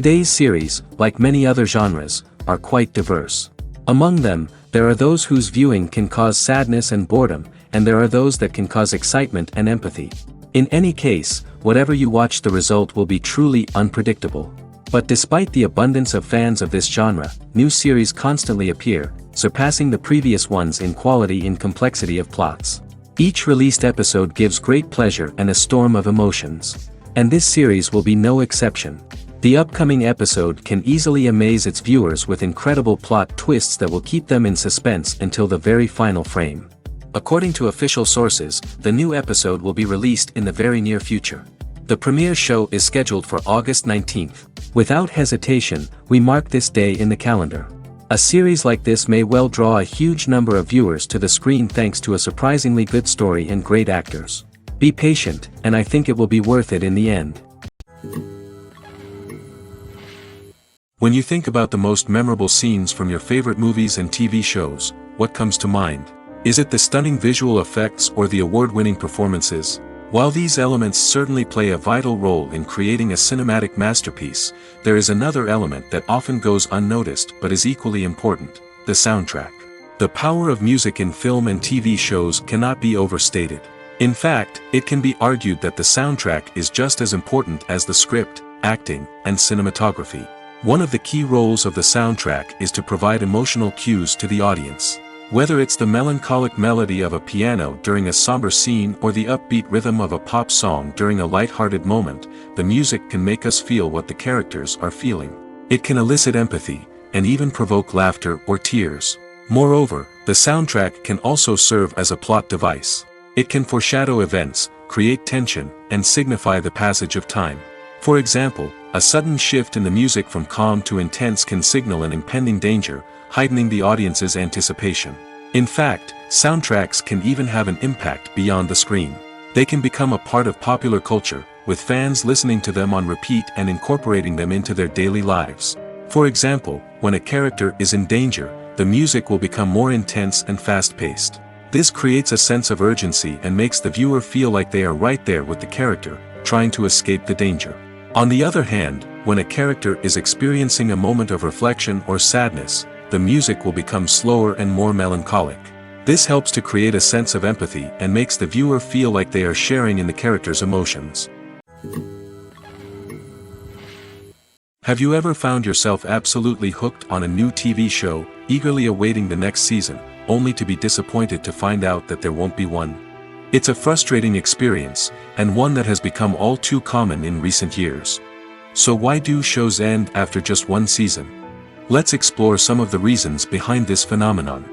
Today's series, like many other genres, are quite diverse. Among them, there are those whose viewing can cause sadness and boredom, and there are those that can cause excitement and empathy. In any case, whatever you watch, the result will be truly unpredictable. But despite the abundance of fans of this genre, new series constantly appear, surpassing the previous ones in quality and complexity of plots. Each released episode gives great pleasure and a storm of emotions. And this series will be no exception. The upcoming episode can easily amaze its viewers with incredible plot twists that will keep them in suspense until the very final frame. According to official sources, the new episode will be released in the very near future. The premiere show is scheduled for August 19th. Without hesitation, we mark this day in the calendar. A series like this may well draw a huge number of viewers to the screen thanks to a surprisingly good story and great actors. Be patient, and I think it will be worth it in the end. When you think about the most memorable scenes from your favorite movies and TV shows, what comes to mind? Is it the stunning visual effects or the award-winning performances? While these elements certainly play a vital role in creating a cinematic masterpiece, there is another element that often goes unnoticed but is equally important: the soundtrack. The power of music in film and TV shows cannot be overstated. In fact, it can be argued that the soundtrack is just as important as the script, acting, and cinematography. One of the key roles of the soundtrack is to provide emotional cues to the audience. Whether it's the melancholic melody of a piano during a somber scene or the upbeat rhythm of a pop song during a light-hearted moment, the music can make us feel what the characters are feeling. It can elicit empathy, and even provoke laughter or tears. Moreover, the soundtrack can also serve as a plot device. It can foreshadow events, create tension, and signify the passage of time. For example, a sudden shift in the music from calm to intense can signal an impending danger, heightening the audience's anticipation. In fact, soundtracks can even have an impact beyond the screen. They can become a part of popular culture, with fans listening to them on repeat and incorporating them into their daily lives. For example, when a character is in danger, the music will become more intense and fast-paced. This creates a sense of urgency and makes the viewer feel like they are right there with the character, trying to escape the danger. On the other hand, when a character is experiencing a moment of reflection or sadness, the music will become slower and more melancholic. This helps to create a sense of empathy and makes the viewer feel like they are sharing in the character's emotions. Have you ever found yourself absolutely hooked on a new TV show, eagerly awaiting the next season, only to be disappointed to find out that there won't be one? It's a frustrating experience, and one that has become all too common in recent years. So why do shows end after just one season? Let's explore some of the reasons behind this phenomenon.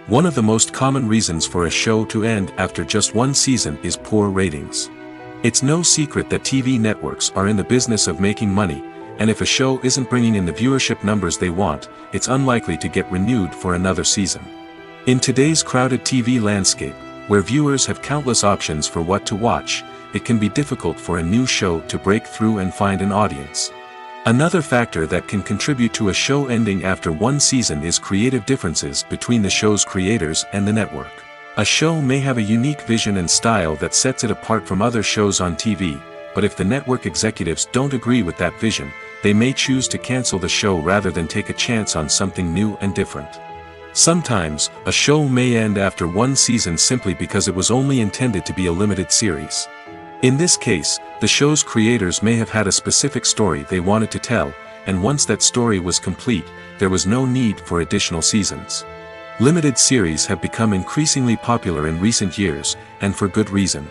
One of the most common reasons for a show to end after just one season is poor ratings. It's no secret that TV networks are in the business of making money, and if a show isn't bringing in the viewership numbers they want, it's unlikely to get renewed for another season. In today's crowded TV landscape, where viewers have countless options for what to watch, it can be difficult for a new show to break through and find an audience. Another factor that can contribute to a show ending after one season is creative differences between the show's creators and the network. A show may have a unique vision and style that sets it apart from other shows on TV, but if the network executives don't agree with that vision, they may choose to cancel the show rather than take a chance on something new and different. Sometimes, a show may end after one season simply because it was only intended to be a limited series. In this case, the show's creators may have had a specific story they wanted to tell, and once that story was complete, there was no need for additional seasons. Limited series have become increasingly popular in recent years, and for good reason.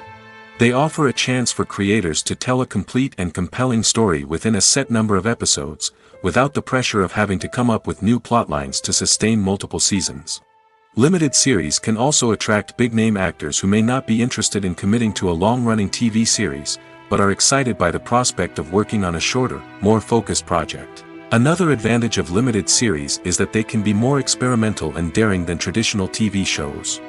They offer a chance for creators to tell a complete and compelling story within a set number of episodes, without the pressure of having to come up with new plotlines to sustain multiple seasons. Limited series can also attract big-name actors who may not be interested in committing to a long-running TV series, but are excited by the prospect of working on a shorter, more focused project. Another advantage of limited series is that they can be more experimental and daring than traditional TV shows.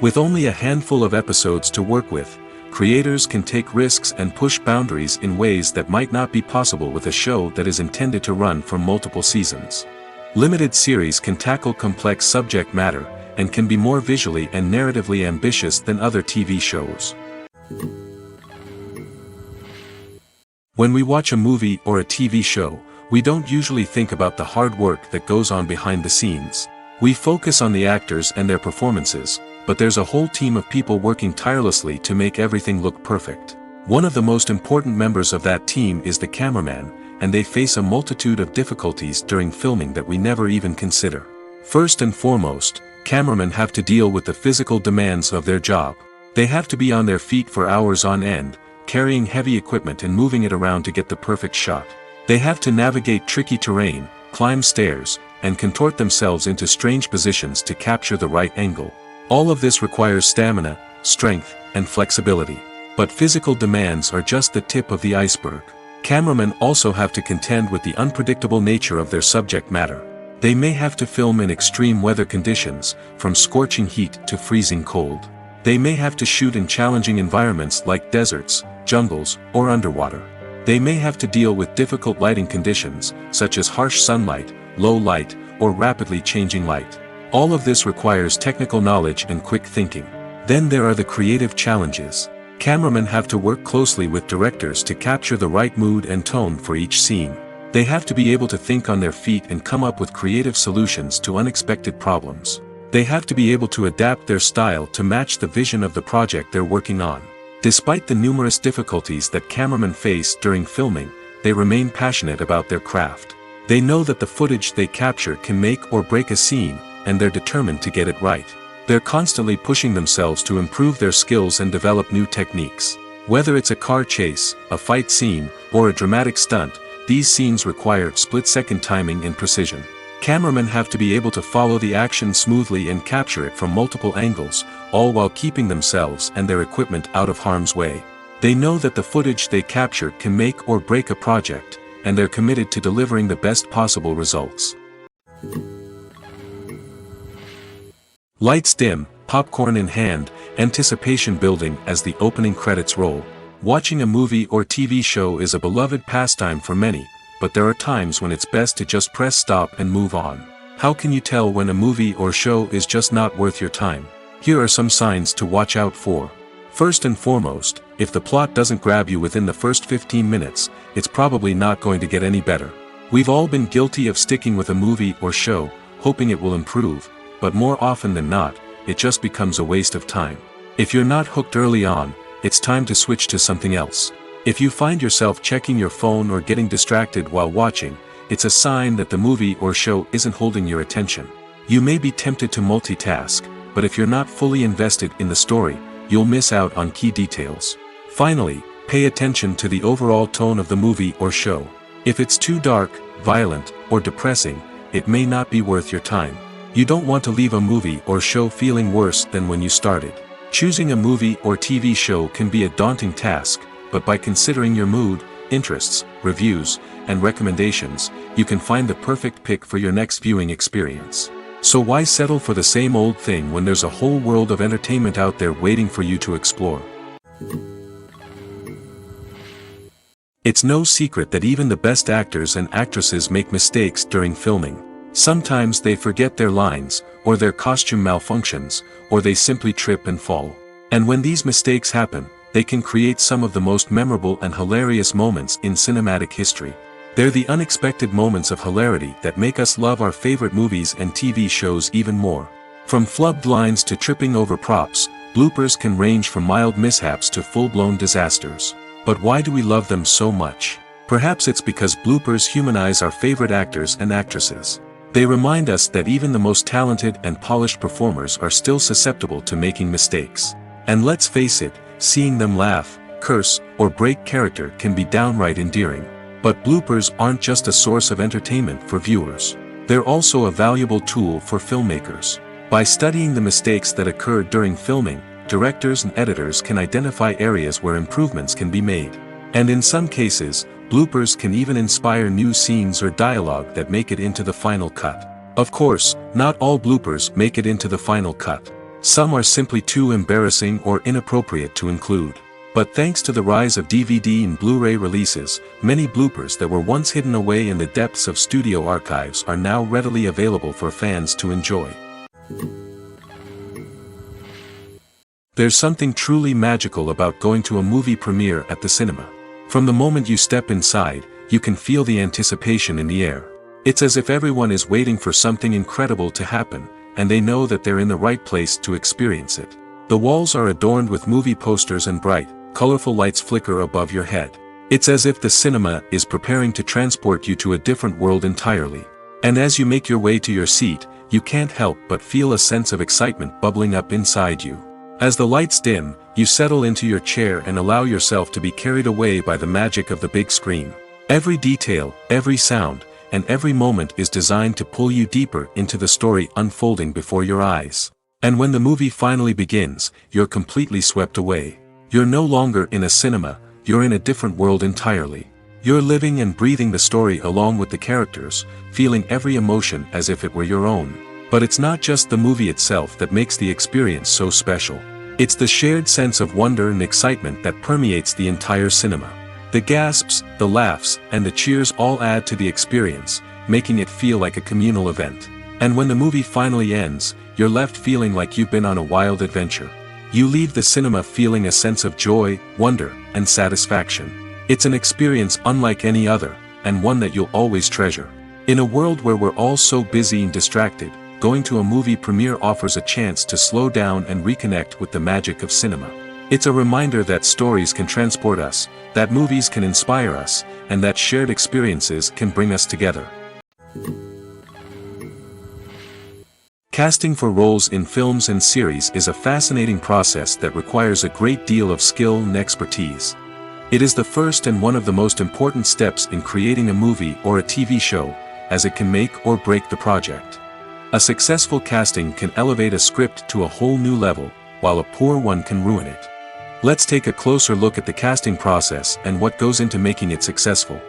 With only a handful of episodes to work with, creators can take risks and push boundaries in ways that might not be possible with a show that is intended to run for multiple seasons. Limited series can tackle complex subject matter, and can be more visually and narratively ambitious than other TV shows. When we watch a movie or a TV show, We don't usually think about the hard work that goes on behind the scenes. We focus on the actors and their performances, but there's a whole team of people working tirelessly to make everything look perfect. One of the most important members of that team is the cameraman, and they face a multitude of difficulties during filming that we never even consider. First and foremost, cameramen have to deal with the physical demands of their job. They have to be on their feet for hours on end, carrying heavy equipment and moving it around to get the perfect shot. They have to navigate tricky terrain, climb stairs, and contort themselves into strange positions to capture the right angle. All of this requires stamina, strength, and flexibility. But physical demands are just the tip of the iceberg. Cameramen also have to contend with the unpredictable nature of their subject matter. They may have to film in extreme weather conditions, from scorching heat to freezing cold. They may have to shoot in challenging environments like deserts, jungles, or underwater. They may have to deal with difficult lighting conditions, such as harsh sunlight, low light, or rapidly changing light. All of this requires technical knowledge and quick thinking. Then there are the creative challenges. Cameramen have to work closely with directors to capture the right mood and tone for each scene. They have to be able to think on their feet and come up with creative solutions to unexpected problems. They have to be able to adapt their style to match the vision of the project they're working on. Despite the numerous difficulties that cameramen face during filming, they remain passionate about their craft. They know that the footage they capture can make or break a scene, and they're determined to get it right. They're constantly pushing themselves to improve their skills and develop new techniques. Whether it's a car chase, a fight scene, or a dramatic stunt, these scenes require split-second timing and precision. Cameramen have to be able to follow the action smoothly and capture it from multiple angles, all while keeping themselves and their equipment out of harm's way. They know that the footage they capture can make or break a project, and they're committed to delivering the best possible results. Lights dim, popcorn in hand, anticipation building as the opening credits roll. Watching a movie or TV show is a beloved pastime for many, but there are times when it's best to just press stop and move on. How can you tell when a movie or show is just not worth your time? Here are some signs to watch out for. First and foremost, if the plot doesn't grab you within the first 15 minutes, it's probably not going to get any better. We've all been guilty of sticking with a movie or show, hoping it will improve, but more often than not, it just becomes a waste of time. If you're not hooked early on, it's time to switch to something else. If you find yourself checking your phone or getting distracted while watching, it's a sign that the movie or show isn't holding your attention. You may be tempted to multitask, but if you're not fully invested in the story, you'll miss out on key details. Finally, pay attention to the overall tone of the movie or show. If it's too dark, violent, or depressing, it may not be worth your time. You don't want to leave a movie or show feeling worse than when you started. Choosing a movie or TV show can be a daunting task, but by considering your mood, interests, reviews, and recommendations, you can find the perfect pick for your next viewing experience. So why settle for the same old thing when there's a whole world of entertainment out there waiting for you to explore? It's no secret that even the best actors and actresses make mistakes during filming. Sometimes they forget their lines, or their costume malfunctions, or they simply trip and fall. And when these mistakes happen, they can create some of the most memorable and hilarious moments in cinematic history. They're the unexpected moments of hilarity that make us love our favorite movies and TV shows even more. From flubbed lines to tripping over props, bloopers can range from mild mishaps to full-blown disasters. But why do we love them so much? Perhaps it's because bloopers humanize our favorite actors and actresses. They remind us that even the most talented and polished performers are still susceptible to making mistakes. And let's face it, seeing them laugh, curse, or break character can be downright endearing. But bloopers aren't just a source of entertainment for viewers. They're also a valuable tool for filmmakers. By studying the mistakes that occur during filming, directors and editors can identify areas where improvements can be made. And in some cases, bloopers can even inspire new scenes or dialogue that make it into the final cut. Of course, not all bloopers make it into the final cut. Some are simply too embarrassing or inappropriate to include. But thanks to the rise of DVD and Blu-ray releases, many bloopers that were once hidden away in the depths of studio archives are now readily available for fans to enjoy. There's something truly magical about going to a movie premiere at the cinema. From the moment you step inside, you can feel the anticipation in the air. It's as if everyone is waiting for something incredible to happen, and they know that they're in the right place to experience it. The walls are adorned with movie posters and bright, colorful lights flicker above your head. It's as if the cinema is preparing to transport you to a different world entirely. And as you make your way to your seat, you can't help but feel a sense of excitement bubbling up inside you. As the lights dim, you settle into your chair and allow yourself to be carried away by the magic of the big screen. Every detail, every sound, and every moment is designed to pull you deeper into the story unfolding before your eyes. And when the movie finally begins, you're completely swept away. You're no longer in a cinema, you're in a different world entirely. You're living and breathing the story along with the characters, feeling every emotion as if it were your own. But it's not just the movie itself that makes the experience so special. It's the shared sense of wonder and excitement that permeates the entire cinema. The gasps, the laughs, and the cheers all add to the experience, making it feel like a communal event. And when the movie finally ends, you're left feeling like you've been on a wild adventure. You leave the cinema feeling a sense of joy, wonder, and satisfaction. It's an experience unlike any other, and one that you'll always treasure. In a world where we're all so busy and distracted, going to a movie premiere offers a chance to slow down and reconnect with the magic of cinema. It's a reminder that stories can transport us, that movies can inspire us, and that shared experiences can bring us together. Casting for roles in films and series is a fascinating process that requires a great deal of skill and expertise. It is the first and one of the most important steps in creating a movie or a TV show, as it can make or break the project. A successful casting can elevate a script to a whole new level, while a poor one can ruin it. Let's take a closer look at the casting process and what goes into making it successful.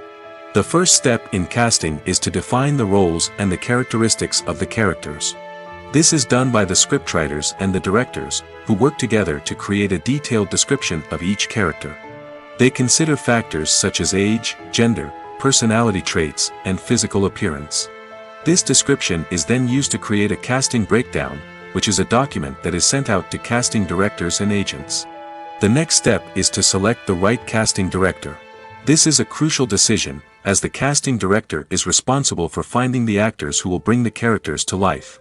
The first step in casting is to define the roles and the characteristics of the characters. This is done by the scriptwriters and the directors, who work together to create a detailed description of each character. They consider factors such as age, gender, personality traits, and physical appearance. This description is then used to create a casting breakdown, which is a document that is sent out to casting directors and agents. The next step is to select the right casting director. This is a crucial decision, as the casting director is responsible for finding the actors who will bring the characters to life.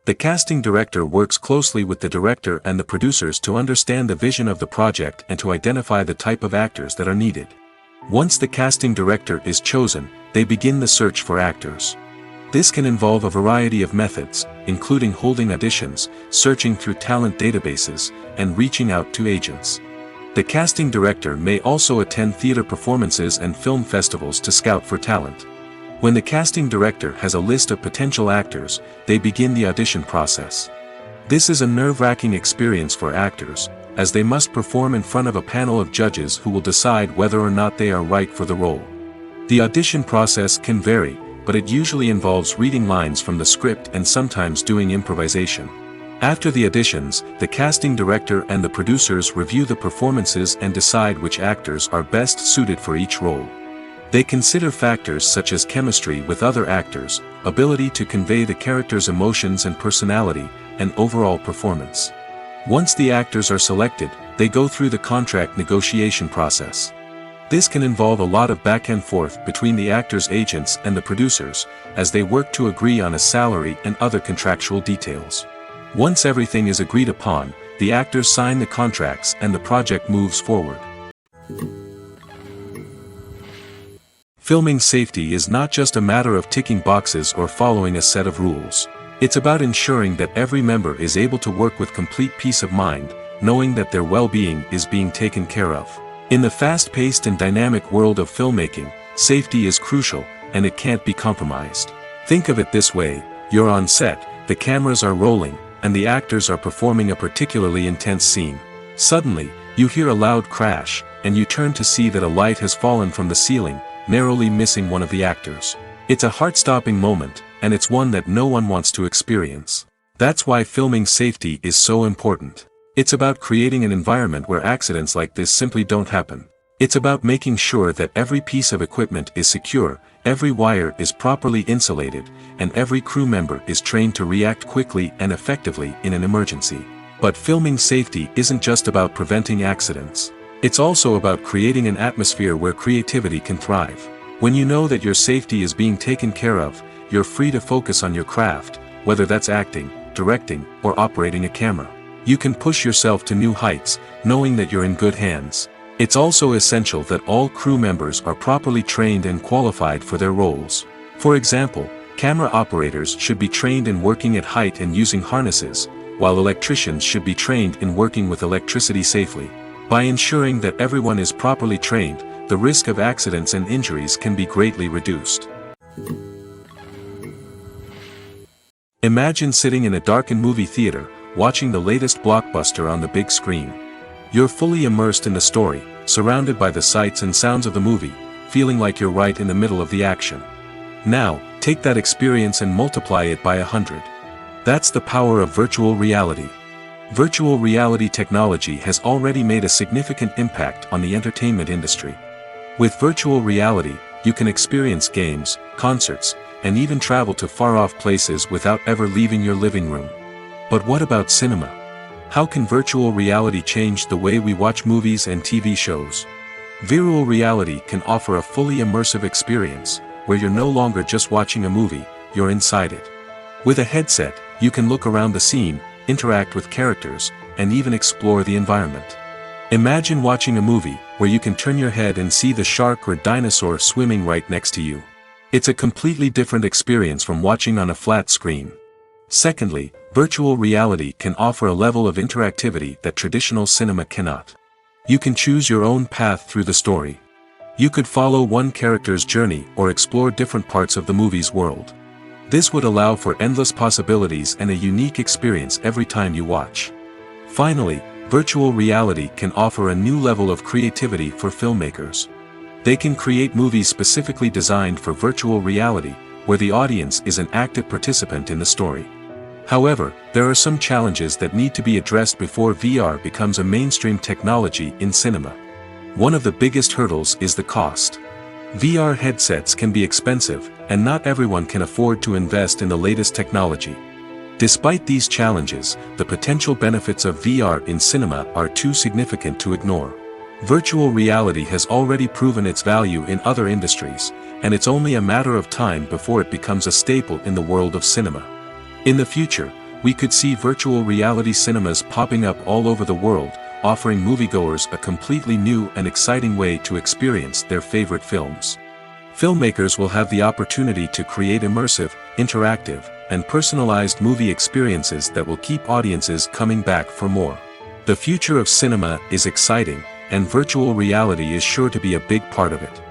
The casting director works closely with the director and the producers to understand the vision of the project and to identify the type of actors that are needed. Once the casting director is chosen, they begin the search for actors. This can involve a variety of methods, including holding auditions, searching through talent databases, and reaching out to agents. The casting director may also attend theater performances and film festivals to scout for talent. When the casting director has a list of potential actors, they begin the audition process. This is a nerve-wracking experience for actors, as they must perform in front of a panel of judges who will decide whether or not they are right for the role. The audition process can vary, but it usually involves reading lines from the script and sometimes doing improvisation. After the auditions, the casting director and the producers review the performances and decide which actors are best suited for each role. They consider factors such as chemistry with other actors, ability to convey the character's emotions and personality, and overall performance. Once the actors are selected, they go through the contract negotiation process. This can involve a lot of back and forth between the actors' agents and the producers, as they work to agree on a salary and other contractual details. Once everything is agreed upon, the actors sign the contracts and the project moves forward. Filming safety is not just a matter of ticking boxes or following a set of rules. It's about ensuring that every member is able to work with complete peace of mind, knowing that their well-being is being taken care of. In the fast-paced and dynamic world of filmmaking, safety is crucial, and it can't be compromised. Think of it this way: you're on set, the cameras are rolling, and the actors are performing a particularly intense scene. Suddenly, you hear a loud crash, and you turn to see that a light has fallen from the ceiling, narrowly missing one of the actors. It's a heart-stopping moment, and it's one that no one wants to experience. That's why filming safety is so important. It's about creating an environment where accidents like this simply don't happen. It's about making sure that every piece of equipment is secure, every wire is properly insulated, and every crew member is trained to react quickly and effectively in an emergency. But filming safety isn't just about preventing accidents. It's also about creating an atmosphere where creativity can thrive. When you know that your safety is being taken care of, you're free to focus on your craft, whether that's acting, directing, or operating a camera. You can push yourself to new heights, knowing that you're in good hands. It's also essential that all crew members are properly trained and qualified for their roles. For example, camera operators should be trained in working at height and using harnesses, while electricians should be trained in working with electricity safely. By ensuring that everyone is properly trained, the risk of accidents and injuries can be greatly reduced. Imagine sitting in a darkened movie theater, watching the latest blockbuster on the big screen. You're fully immersed in the story, surrounded by the sights and sounds of the movie, feeling like you're right in the middle of the action. Now, take that experience and multiply it by 100. That's the power of virtual reality. Virtual reality technology has already made a significant impact on the entertainment industry. With virtual reality, you can experience games, concerts, and even travel to far-off places without ever leaving your living room. But what about cinema? How can virtual reality change the way we watch movies and TV shows? Virtual reality can offer a fully immersive experience, where you're no longer just watching a movie, you're inside it. With a headset, you can look around the scene, interact with characters, and even explore the environment. Imagine watching a movie, where you can turn your head and see the shark or dinosaur swimming right next to you. It's a completely different experience from watching on a flat screen. Secondly, virtual reality can offer a level of interactivity that traditional cinema cannot. You can choose your own path through the story. You could follow one character's journey or explore different parts of the movie's world. This would allow for endless possibilities and a unique experience every time you watch. Finally, virtual reality can offer a new level of creativity for filmmakers. They can create movies specifically designed for virtual reality, where the audience is an active participant in the story. However, there are some challenges that need to be addressed before VR becomes a mainstream technology in cinema. One of the biggest hurdles is the cost. VR headsets can be expensive, and not everyone can afford to invest in the latest technology. Despite these challenges, the potential benefits of VR in cinema are too significant to ignore. Virtual reality has already proven its value in other industries, and it's only a matter of time before it becomes a staple in the world of cinema. In the future, we could see virtual reality cinemas popping up all over the world, offering moviegoers a completely new and exciting way to experience their favorite films. Filmmakers will have the opportunity to create immersive, interactive, and personalized movie experiences that will keep audiences coming back for more. The future of cinema is exciting, and virtual reality is sure to be a big part of it.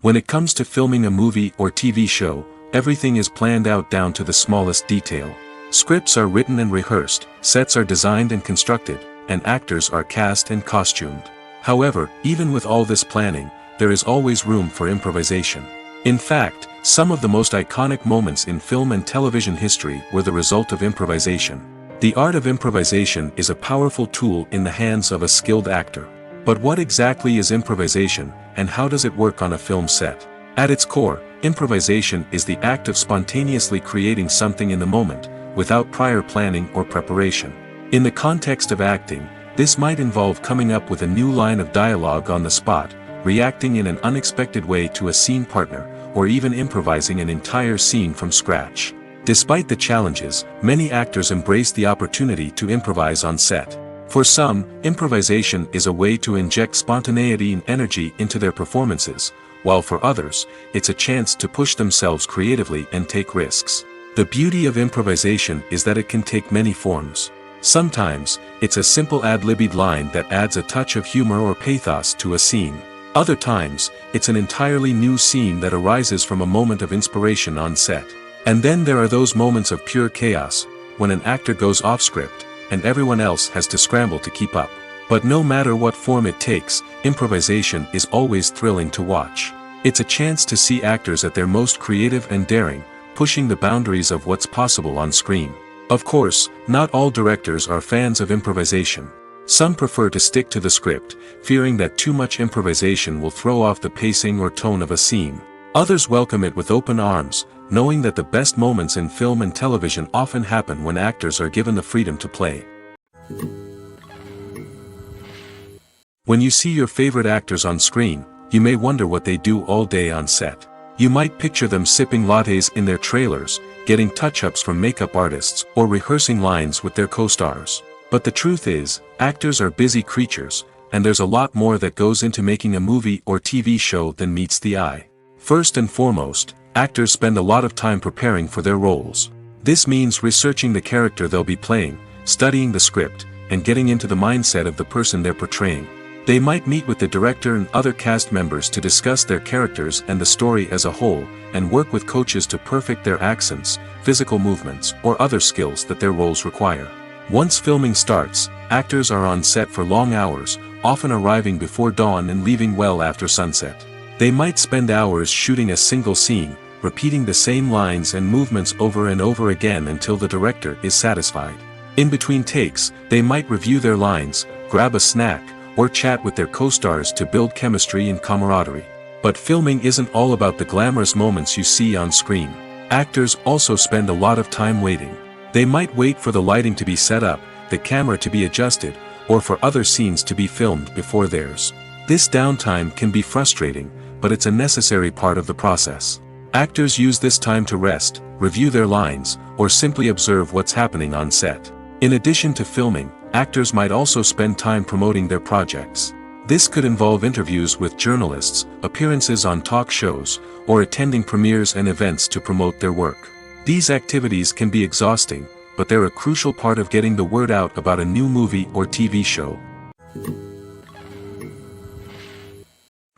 When it comes to filming a movie or TV show, everything is planned out down to the smallest detail. Scripts are written and rehearsed, sets are designed and constructed, and actors are cast and costumed. However, even with all this planning, there is always room for improvisation. In fact, some of the most iconic moments in film and television history were the result of improvisation. The art of improvisation is a powerful tool in the hands of a skilled actor. But what exactly is improvisation, and how does it work on a film set? At its core, improvisation is the act of spontaneously creating something in the moment, without prior planning or preparation. In the context of acting, this might involve coming up with a new line of dialogue on the spot, reacting in an unexpected way to a scene partner, or even improvising an entire scene from scratch. Despite the challenges, many actors embrace the opportunity to improvise on set. For some, improvisation is a way to inject spontaneity and energy into their performances, while for others, it's a chance to push themselves creatively and take risks. The beauty of improvisation is that it can take many forms. Sometimes, it's a simple ad-libbed line that adds a touch of humor or pathos to a scene. Other times, it's an entirely new scene that arises from a moment of inspiration on set. And then there are those moments of pure chaos, when an actor goes off script, and everyone else has to scramble to keep up. But no matter what form it takes, improvisation is always thrilling to watch. It's a chance to see actors at their most creative and daring, pushing the boundaries of what's possible on screen. Of course, not all directors are fans of improvisation. Some prefer to stick to the script, fearing that too much improvisation will throw off the pacing or tone of a scene. Others welcome it with open arms, knowing that the best moments in film and television often happen when actors are given the freedom to play. When you see your favorite actors on screen, you may wonder what they do all day on set. You might picture them sipping lattes in their trailers, getting touch-ups from makeup artists, or rehearsing lines with their co-stars. But the truth is, actors are busy creatures, and there's a lot more that goes into making a movie or TV show than meets the eye. First and foremost, actors spend a lot of time preparing for their roles. This means researching the character they'll be playing, studying the script, and getting into the mindset of the person they're portraying. They might meet with the director and other cast members to discuss their characters and the story as a whole, and work with coaches to perfect their accents, physical movements, or other skills that their roles require. Once filming starts, actors are on set for long hours, often arriving before dawn and leaving well after sunset. They might spend hours shooting a single scene, repeating the same lines and movements over and over again until the director is satisfied. In between takes, they might review their lines, grab a snack, or chat with their co-stars to build chemistry and camaraderie. But filming isn't all about the glamorous moments you see on screen. Actors also spend a lot of time waiting. They might wait for the lighting to be set up, the camera to be adjusted, or for other scenes to be filmed before theirs. This downtime can be frustrating, but it's a necessary part of the process. Actors use this time to rest, review their lines, or simply observe what's happening on set. In addition to filming, actors might also spend time promoting their projects. This could involve interviews with journalists, appearances on talk shows, or attending premieres and events to promote their work. These activities can be exhausting, but they're a crucial part of getting the word out about a new movie or TV show.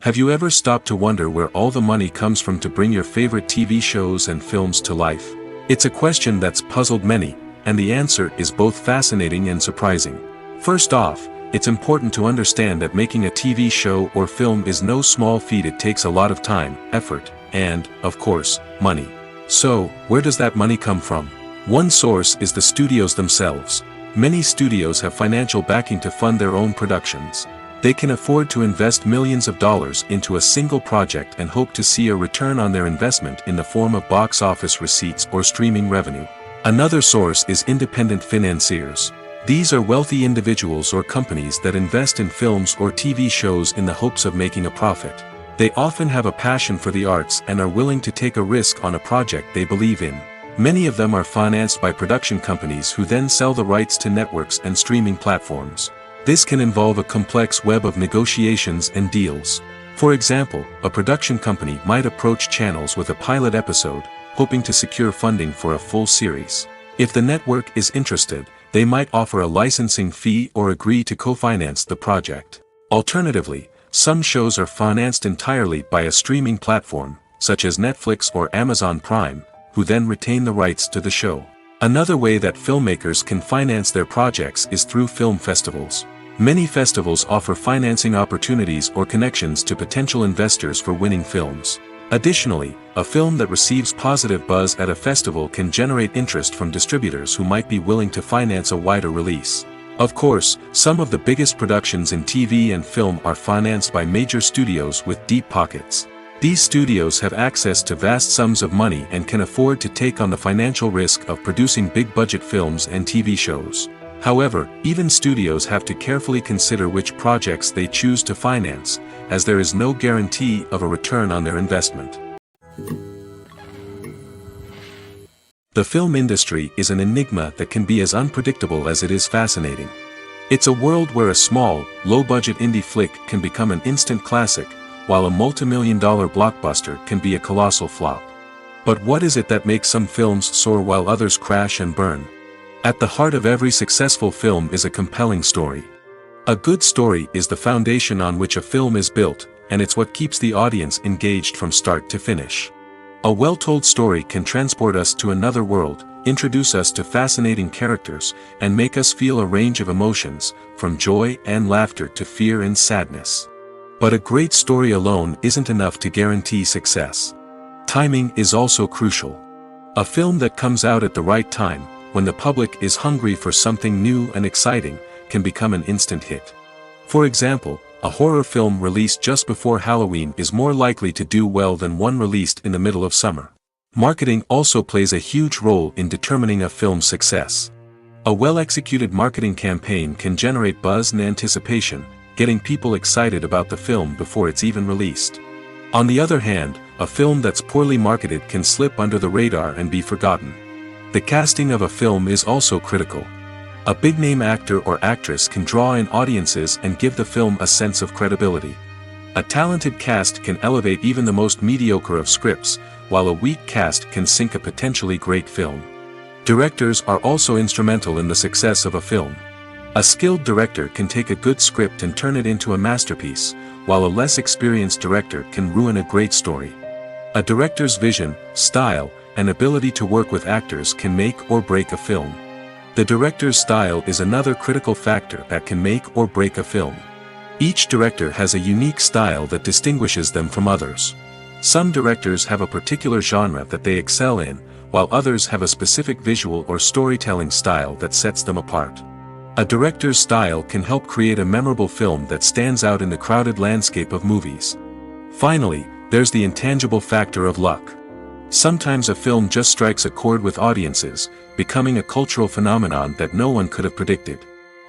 Have you ever stopped to wonder where all the money comes from to bring your favorite TV shows and films to life? It's a question that's puzzled many, and the answer is both fascinating and surprising. First off, it's important to understand that making a TV show or film is no small feat. It takes a lot of time, effort, and, of course, money. So, where does that money come from? One source is the studios themselves. Many studios have financial backing to fund their own productions. They can afford to invest millions of dollars into a single project and hope to see a return on their investment in the form of box office receipts or streaming revenue. Another source is independent financiers. These are wealthy individuals or companies that invest in films or TV shows in the hopes of making a profit. They often have a passion for the arts and are willing to take a risk on a project they believe in. Many of them are financed by production companies who then sell the rights to networks and streaming platforms. This can involve a complex web of negotiations and deals. For example, a production company might approach channels with a pilot episode, hoping to secure funding for a full series. If the network is interested, they might offer a licensing fee or agree to co-finance the project. Alternatively, some shows are financed entirely by a streaming platform, such as Netflix or Amazon Prime, who then retain the rights to the show. Another way that filmmakers can finance their projects is through film festivals. Many festivals offer financing opportunities or connections to potential investors for winning films. Additionally, a film that receives positive buzz at a festival can generate interest from distributors who might be willing to finance a wider release. Of course, some of the biggest productions in TV and film are financed by major studios with deep pockets. These studios have access to vast sums of money and can afford to take on the financial risk of producing big-budget films and TV shows. However, even studios have to carefully consider which projects they choose to finance, as there is no guarantee of a return on their investment. The film industry is an enigma that can be as unpredictable as it is fascinating. It's a world where a small, low-budget indie flick can become an instant classic, while a multi-million-dollar blockbuster can be a colossal flop. But what is it that makes some films soar while others crash and burn? At the heart of every successful film is a compelling story. A good story is the foundation on which a film is built, and it's what keeps the audience engaged from start to finish. A well-told story can transport us to another world, introduce us to fascinating characters, and make us feel a range of emotions, from joy and laughter to fear and sadness. But a great story alone isn't enough to guarantee success. Timing is also crucial. A film that comes out at the right time, when the public is hungry for something new and exciting, can become an instant hit. For example, a horror film released just before Halloween is more likely to do well than one released in the middle of summer. Marketing also plays a huge role in determining a film's success. A well-executed marketing campaign can generate buzz and anticipation, getting people excited about the film before it's even released. On the other hand, a film that's poorly marketed can slip under the radar and be forgotten. The casting of a film is also critical. A big-name actor or actress can draw in audiences and give the film a sense of credibility. A talented cast can elevate even the most mediocre of scripts, while a weak cast can sink a potentially great film. Directors are also instrumental in the success of a film. A skilled director can take a good script and turn it into a masterpiece, while a less experienced director can ruin a great story. A director's vision, style, and ability to work with actors can make or break a film. The director's style is another critical factor that can make or break a film. Each director has a unique style that distinguishes them from others. Some directors have a particular genre that they excel in, while others have a specific visual or storytelling style that sets them apart. A director's style can help create a memorable film that stands out in the crowded landscape of movies. Finally, there's the intangible factor of luck. Sometimes a film just strikes a chord with audiences, becoming a cultural phenomenon that no one could have predicted.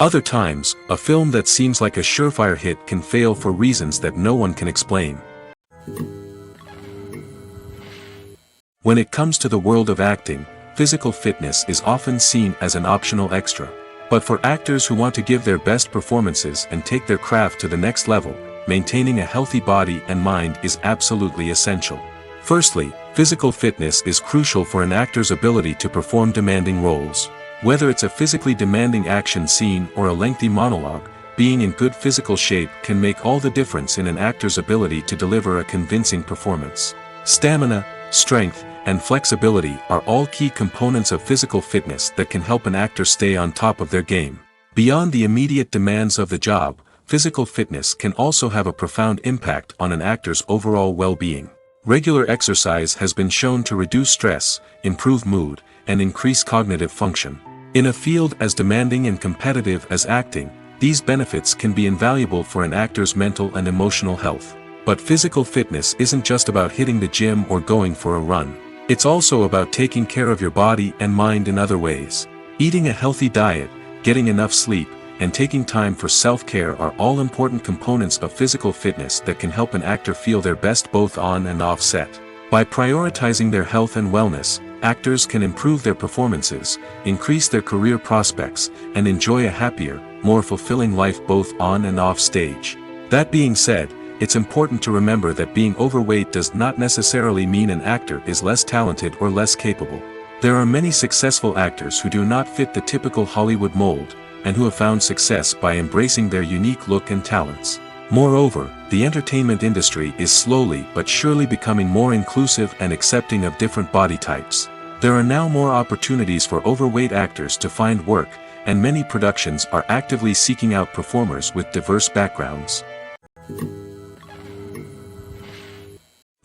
Other times, a film that seems like a surefire hit can fail for reasons that no one can explain. When it comes to the world of acting, physical fitness is often seen as an optional extra. But for actors who want to give their best performances and take their craft to the next level, maintaining a healthy body and mind is absolutely essential. Firstly, physical fitness is crucial for an actor's ability to perform demanding roles. Whether it's a physically demanding action scene or a lengthy monologue, being in good physical shape can make all the difference in an actor's ability to deliver a convincing performance. Stamina, strength, and flexibility are all key components of physical fitness that can help an actor stay on top of their game. Beyond the immediate demands of the job, physical fitness can also have a profound impact on an actor's overall well-being. Regular exercise has been shown to reduce stress, improve mood, and increase cognitive function. In a field as demanding and competitive as acting, these benefits can be invaluable for an actor's mental and emotional health. But physical fitness isn't just about hitting the gym or going for a run. It's also about taking care of your body and mind in other ways. Eating a healthy diet, getting enough sleep, and taking time for self-care are all important components of physical fitness that can help an actor feel their best both on and off set. By prioritizing their health and wellness, actors can improve their performances, increase their career prospects, and enjoy a happier, more fulfilling life both on and off stage. That being said, it's important to remember that being overweight does not necessarily mean an actor is less talented or less capable. There are many successful actors who do not fit the typical Hollywood mold, and who have found success by embracing their unique look and talents. Moreover, the entertainment industry is slowly but surely becoming more inclusive and accepting of different body types. There are now more opportunities for overweight actors to find work, and many productions are actively seeking out performers with diverse backgrounds.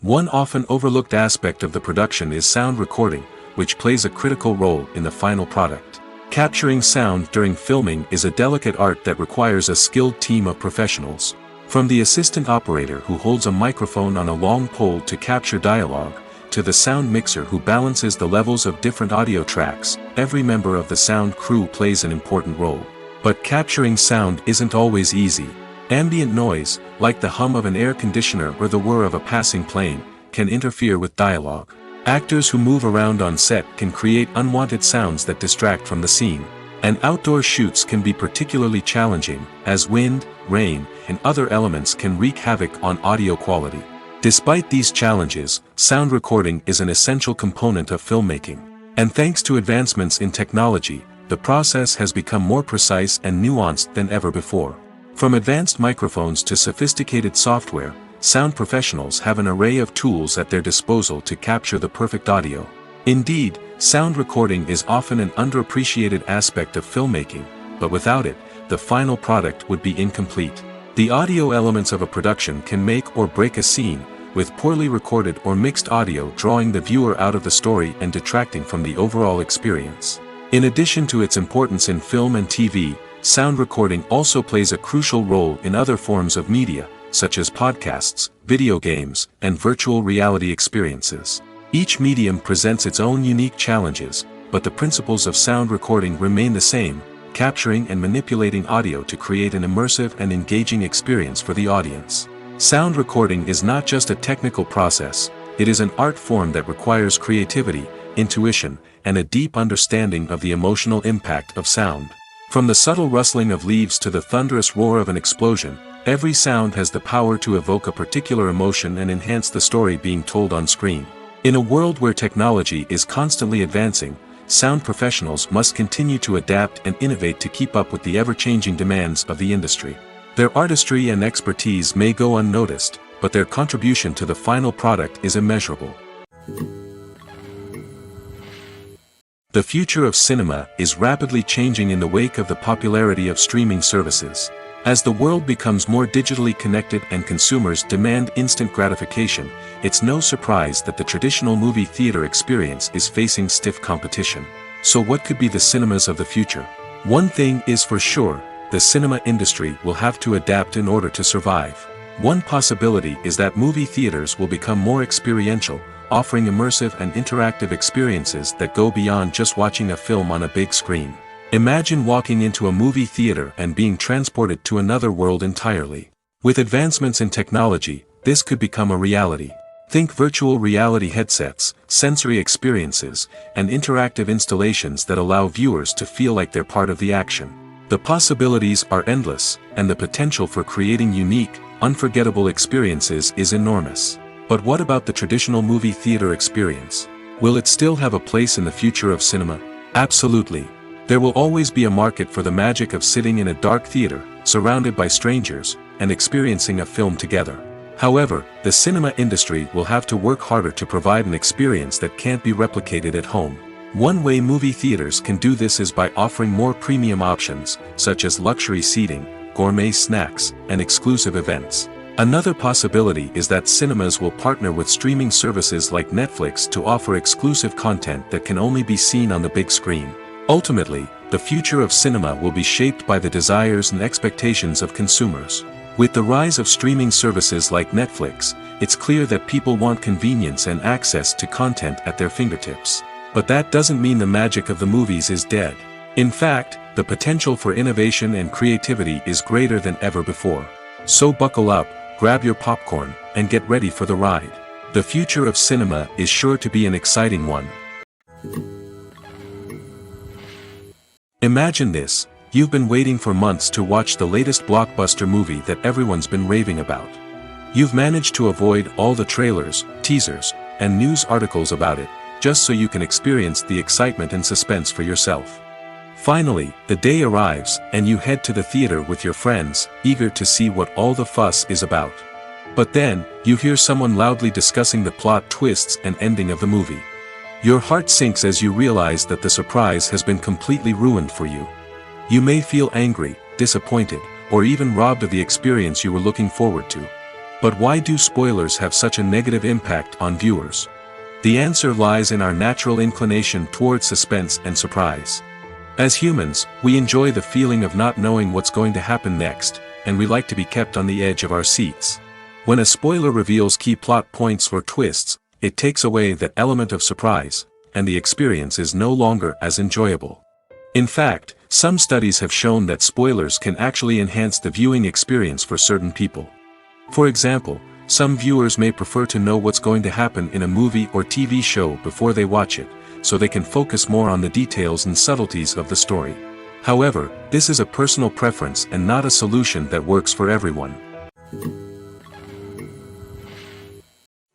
One often overlooked aspect of the production is sound recording, which plays a critical role in the final product. Capturing sound during filming is a delicate art that requires a skilled team of professionals. From the assistant operator who holds a microphone on a long pole to capture dialogue, to the sound mixer who balances the levels of different audio tracks, every member of the sound crew plays an important role. But capturing sound isn't always easy. Ambient noise, like the hum of an air conditioner or the whir of a passing plane, can interfere with dialogue. Actors who move around on set can create unwanted sounds that distract from the scene. And outdoor shoots can be particularly challenging, as wind, rain, and other elements can wreak havoc on audio quality. Despite these challenges, sound recording is an essential component of filmmaking. And thanks to advancements in technology, the process has become more precise and nuanced than ever before. From advanced microphones to sophisticated software, sound professionals have an array of tools at their disposal to capture the perfect audio. Indeed, sound recording is often an underappreciated aspect of filmmaking, but without it, the final product would be incomplete. The audio elements of a production can make or break a scene, with poorly recorded or mixed audio drawing the viewer out of the story and detracting from the overall experience. In addition to its importance in film and TV, sound recording also plays a crucial role in other forms of media, such as podcasts, video games, and virtual reality experiences. Each medium presents its own unique challenges, but the principles of sound recording remain the same: capturing and manipulating audio to create an immersive and engaging experience for the audience. Sound recording is not just a technical process, it is an art form that requires creativity, intuition, and a deep understanding of the emotional impact of sound. From the subtle rustling of leaves to the thunderous roar of an explosion, every sound has the power to evoke a particular emotion and enhance the story being told on screen. In a world where technology is constantly advancing, sound professionals must continue to adapt and innovate to keep up with the ever-changing demands of the industry. Their artistry and expertise may go unnoticed, but their contribution to the final product is immeasurable. The future of cinema is rapidly changing in the wake of the popularity of streaming services. As the world becomes more digitally connected and consumers demand instant gratification, it's no surprise that the traditional movie theater experience is facing stiff competition. So what could be the cinemas of the future? One thing is for sure, the cinema industry will have to adapt in order to survive. One possibility is that movie theaters will become more experiential, offering immersive and interactive experiences that go beyond just watching a film on a big screen. Imagine walking into a movie theater and being transported to another world entirely. With advancements in technology, this could become a reality. Think virtual reality headsets, sensory experiences, and interactive installations that allow viewers to feel like they're part of the action. The possibilities are endless, and the potential for creating unique, unforgettable experiences is enormous. But what about the traditional movie theater experience? Will it still have a place in the future of cinema? Absolutely. There will always be a market for the magic of sitting in a dark theater, surrounded by strangers, and experiencing a film together. However, the cinema industry will have to work harder to provide an experience that can't be replicated at home. One way movie theaters can do this is by offering more premium options, such as luxury seating, gourmet snacks, and exclusive events. Another possibility is that cinemas will partner with streaming services like Netflix to offer exclusive content that can only be seen on the big screen. Ultimately, the future of cinema will be shaped by the desires and expectations of consumers. With the rise of streaming services like Netflix, it's clear that people want convenience and access to content at their fingertips. But that doesn't mean the magic of the movies is dead. In fact, the potential for innovation and creativity is greater than ever before. So buckle up, grab your popcorn, and get ready for the ride. The future of cinema is sure to be an exciting one. Imagine this, you've been waiting for months to watch the latest blockbuster movie that everyone's been raving about. You've managed to avoid all the trailers, teasers, and news articles about it, just so you can experience the excitement and suspense for yourself. Finally, the day arrives, and you head to the theater with your friends, eager to see what all the fuss is about. But then, you hear someone loudly discussing the plot twists and ending of the movie. Your heart sinks as you realize that the surprise has been completely ruined for you. You may feel angry, disappointed, or even robbed of the experience you were looking forward to. But why do spoilers have such a negative impact on viewers? The answer lies in our natural inclination toward suspense and surprise. As humans, we enjoy the feeling of not knowing what's going to happen next, and we like to be kept on the edge of our seats. When a spoiler reveals key plot points or twists, it takes away that element of surprise, and the experience is no longer as enjoyable. In fact, some studies have shown that spoilers can actually enhance the viewing experience for certain people. For example, some viewers may prefer to know what's going to happen in a movie or TV show before they watch it, so they can focus more on the details and subtleties of the story. However, this is a personal preference and not a solution that works for everyone.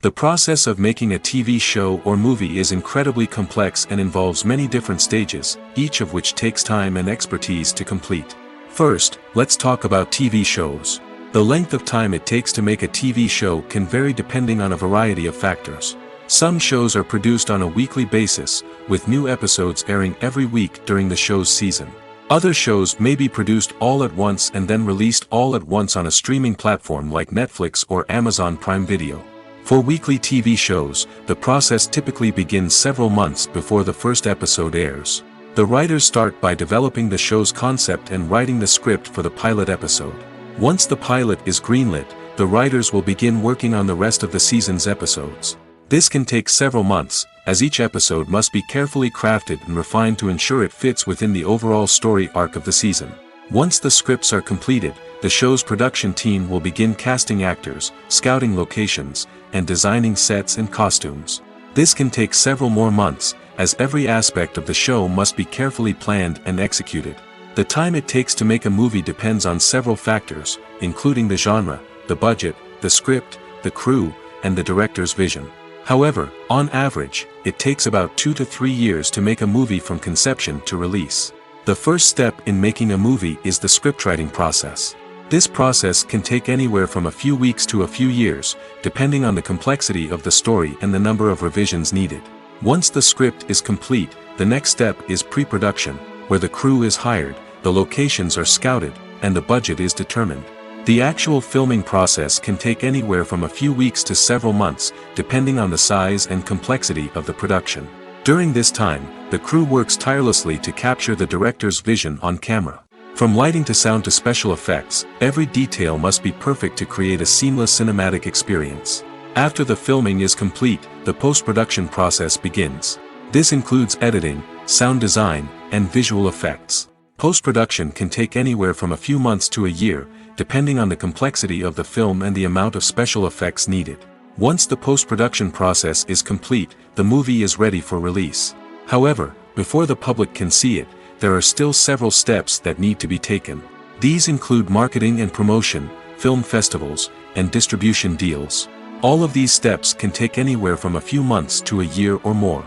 The process of making a TV show or movie is incredibly complex and involves many different stages, each of which takes time and expertise to complete. First, let's talk about TV shows. The length of time it takes to make a TV show can vary depending on a variety of factors. Some shows are produced on a weekly basis, with new episodes airing every week during the show's season. Other shows may be produced all at once and then released all at once on a streaming platform like Netflix or Amazon Prime Video. For weekly TV shows, the process typically begins several months before the first episode airs. The writers start by developing the show's concept and writing the script for the pilot episode. Once the pilot is greenlit, the writers will begin working on the rest of the season's episodes. This can take several months, as each episode must be carefully crafted and refined to ensure it fits within the overall story arc of the season. Once the scripts are completed, the show's production team will begin casting actors, scouting locations, and designing sets and costumes. This can take several more months, as every aspect of the show must be carefully planned and executed. The time it takes to make a movie depends on several factors, including the genre, the budget, the script, the crew, and the director's vision. However, on average, it takes about 2 to 3 years to make a movie from conception to release. The first step in making a movie is the scriptwriting process. This process can take anywhere from a few weeks to a few years, depending on the complexity of the story and the number of revisions needed. Once the script is complete, the next step is pre-production, where the crew is hired, the locations are scouted, and the budget is determined. The actual filming process can take anywhere from a few weeks to several months, depending on the size and complexity of the production. During this time, the crew works tirelessly to capture the director's vision on camera. From lighting to sound to special effects, every detail must be perfect to create a seamless cinematic experience. After the filming is complete, the post-production process begins. This includes editing, sound design, and visual effects. Post-production can take anywhere from a few months to a year, depending on the complexity of the film and the amount of special effects needed. Once the post-production process is complete, the movie is ready for release. However, before the public can see it, there are still several steps that need to be taken. These include marketing and promotion, film festivals, and distribution deals. All of these steps can take anywhere from a few months to a year or more.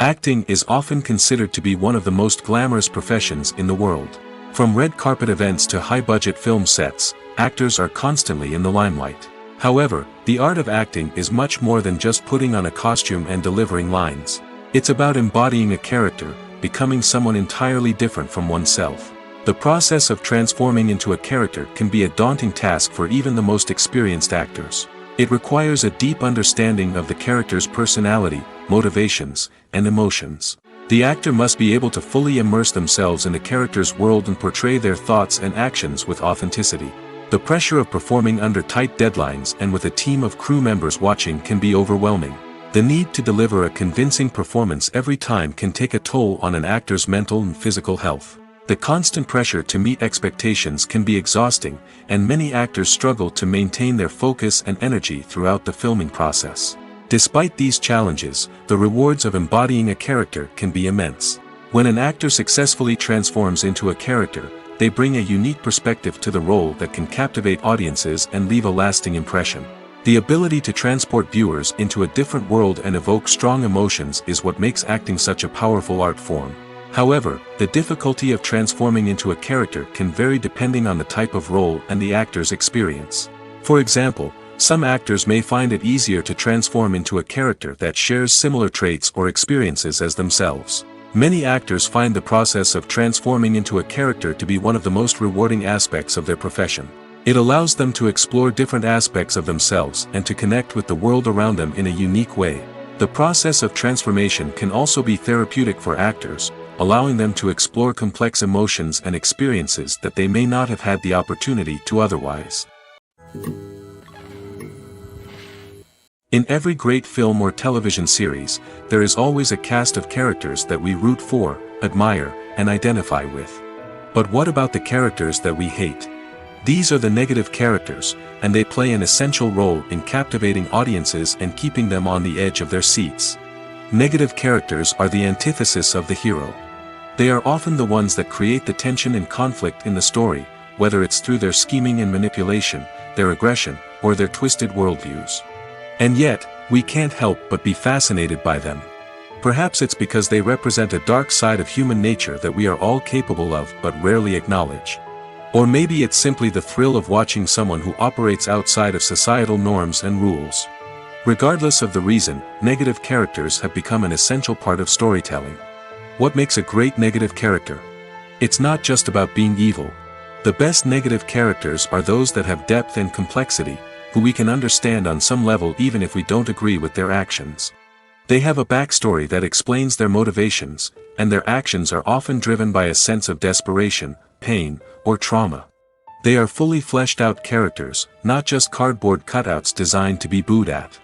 Acting is often considered to be one of the most glamorous professions in the world. From red carpet events to high-budget film sets, actors are constantly in the limelight. However, the art of acting is much more than just putting on a costume and delivering lines. It's about embodying a character, becoming someone entirely different from oneself. The process of transforming into a character can be a daunting task for even the most experienced actors. It requires a deep understanding of the character's personality, motivations, and emotions. The actor must be able to fully immerse themselves in the character's world and portray their thoughts and actions with authenticity. The pressure of performing under tight deadlines and with a team of crew members watching can be overwhelming. The need to deliver a convincing performance every time can take a toll on an actor's mental and physical health. The constant pressure to meet expectations can be exhausting, and many actors struggle to maintain their focus and energy throughout the filming process. Despite these challenges, the rewards of embodying a character can be immense. When an actor successfully transforms into a character, they bring a unique perspective to the role that can captivate audiences and leave a lasting impression. The ability to transport viewers into a different world and evoke strong emotions is what makes acting such a powerful art form. However, the difficulty of transforming into a character can vary depending on the type of role and the actor's experience. For example, some actors may find it easier to transform into a character that shares similar traits or experiences as themselves. Many actors find the process of transforming into a character to be one of the most rewarding aspects of their profession. It allows them to explore different aspects of themselves and to connect with the world around them in a unique way. The process of transformation can also be therapeutic for actors, allowing them to explore complex emotions and experiences that they may not have had the opportunity to otherwise. In every great film or television series, there is always a cast of characters that we root for, admire, and identify with. But what about the characters that we hate? These are the negative characters, and they play an essential role in captivating audiences and keeping them on the edge of their seats. Negative characters are the antithesis of the hero. They are often the ones that create the tension and conflict in the story, whether it's through their scheming and manipulation, their aggression, or their twisted worldviews. And yet, we can't help but be fascinated by them. Perhaps it's because they represent a dark side of human nature that we are all capable of but rarely acknowledge. Or maybe it's simply the thrill of watching someone who operates outside of societal norms and rules. Regardless of the reason, negative characters have become an essential part of storytelling. What makes a great negative character? It's not just about being evil. The best negative characters are those that have depth and complexity, who we can understand on some level even if we don't agree with their actions. They have a backstory that explains their motivations, and their actions are often driven by a sense of desperation, pain, or trauma. They are fully fleshed out characters, not just cardboard cutouts designed to be booed at.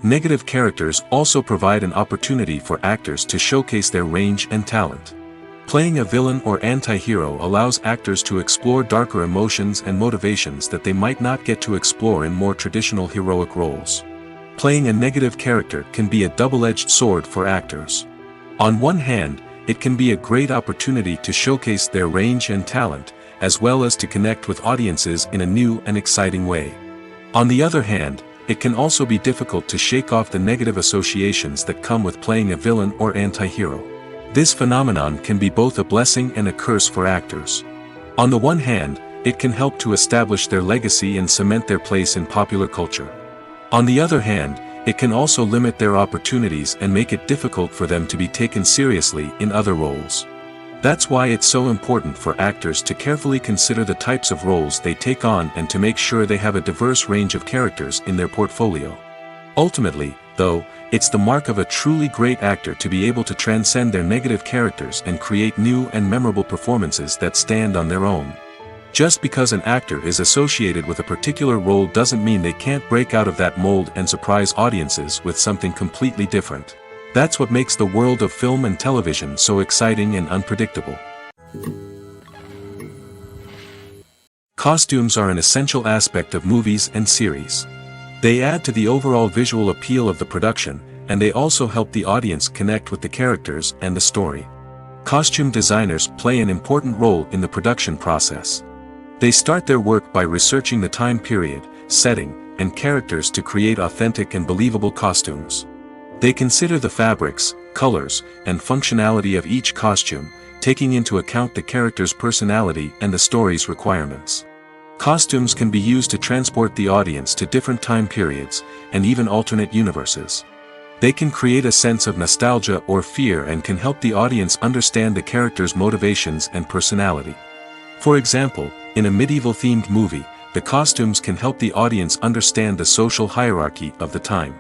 Negative characters also provide an opportunity for actors to showcase their range and talent. Playing a villain or anti-hero allows actors to explore darker emotions and motivations that they might not get to explore in more traditional heroic roles. Playing a negative character can be a double-edged sword for actors. On one hand, it can be a great opportunity to showcase their range and talent, as well as to connect with audiences in a new and exciting way. On the other hand, it can also be difficult to shake off the negative associations that come with playing a villain or anti-hero. This phenomenon can be both a blessing and a curse for actors. On the one hand, it can help to establish their legacy and cement their place in popular culture. On the other hand, it can also limit their opportunities and make it difficult for them to be taken seriously in other roles. That's why it's so important for actors to carefully consider the types of roles they take on and to make sure they have a diverse range of characters in their portfolio. Ultimately, though, it's the mark of a truly great actor to be able to transcend their negative characters and create new and memorable performances that stand on their own. Just because an actor is associated with a particular role doesn't mean they can't break out of that mold and surprise audiences with something completely different. That's what makes the world of film and television so exciting and unpredictable. Costumes are an essential aspect of movies and series. They add to the overall visual appeal of the production, and they also help the audience connect with the characters and the story. Costume designers play an important role in the production process. They start their work by researching the time period, setting, and characters to create authentic and believable costumes. They consider the fabrics, colors, and functionality of each costume, taking into account the character's personality and the story's requirements. Costumes can be used to transport the audience to different time periods, and even alternate universes. They can create a sense of nostalgia or fear and can help the audience understand the character's motivations and personality. For example, in a medieval-themed movie, the costumes can help the audience understand the social hierarchy of the time.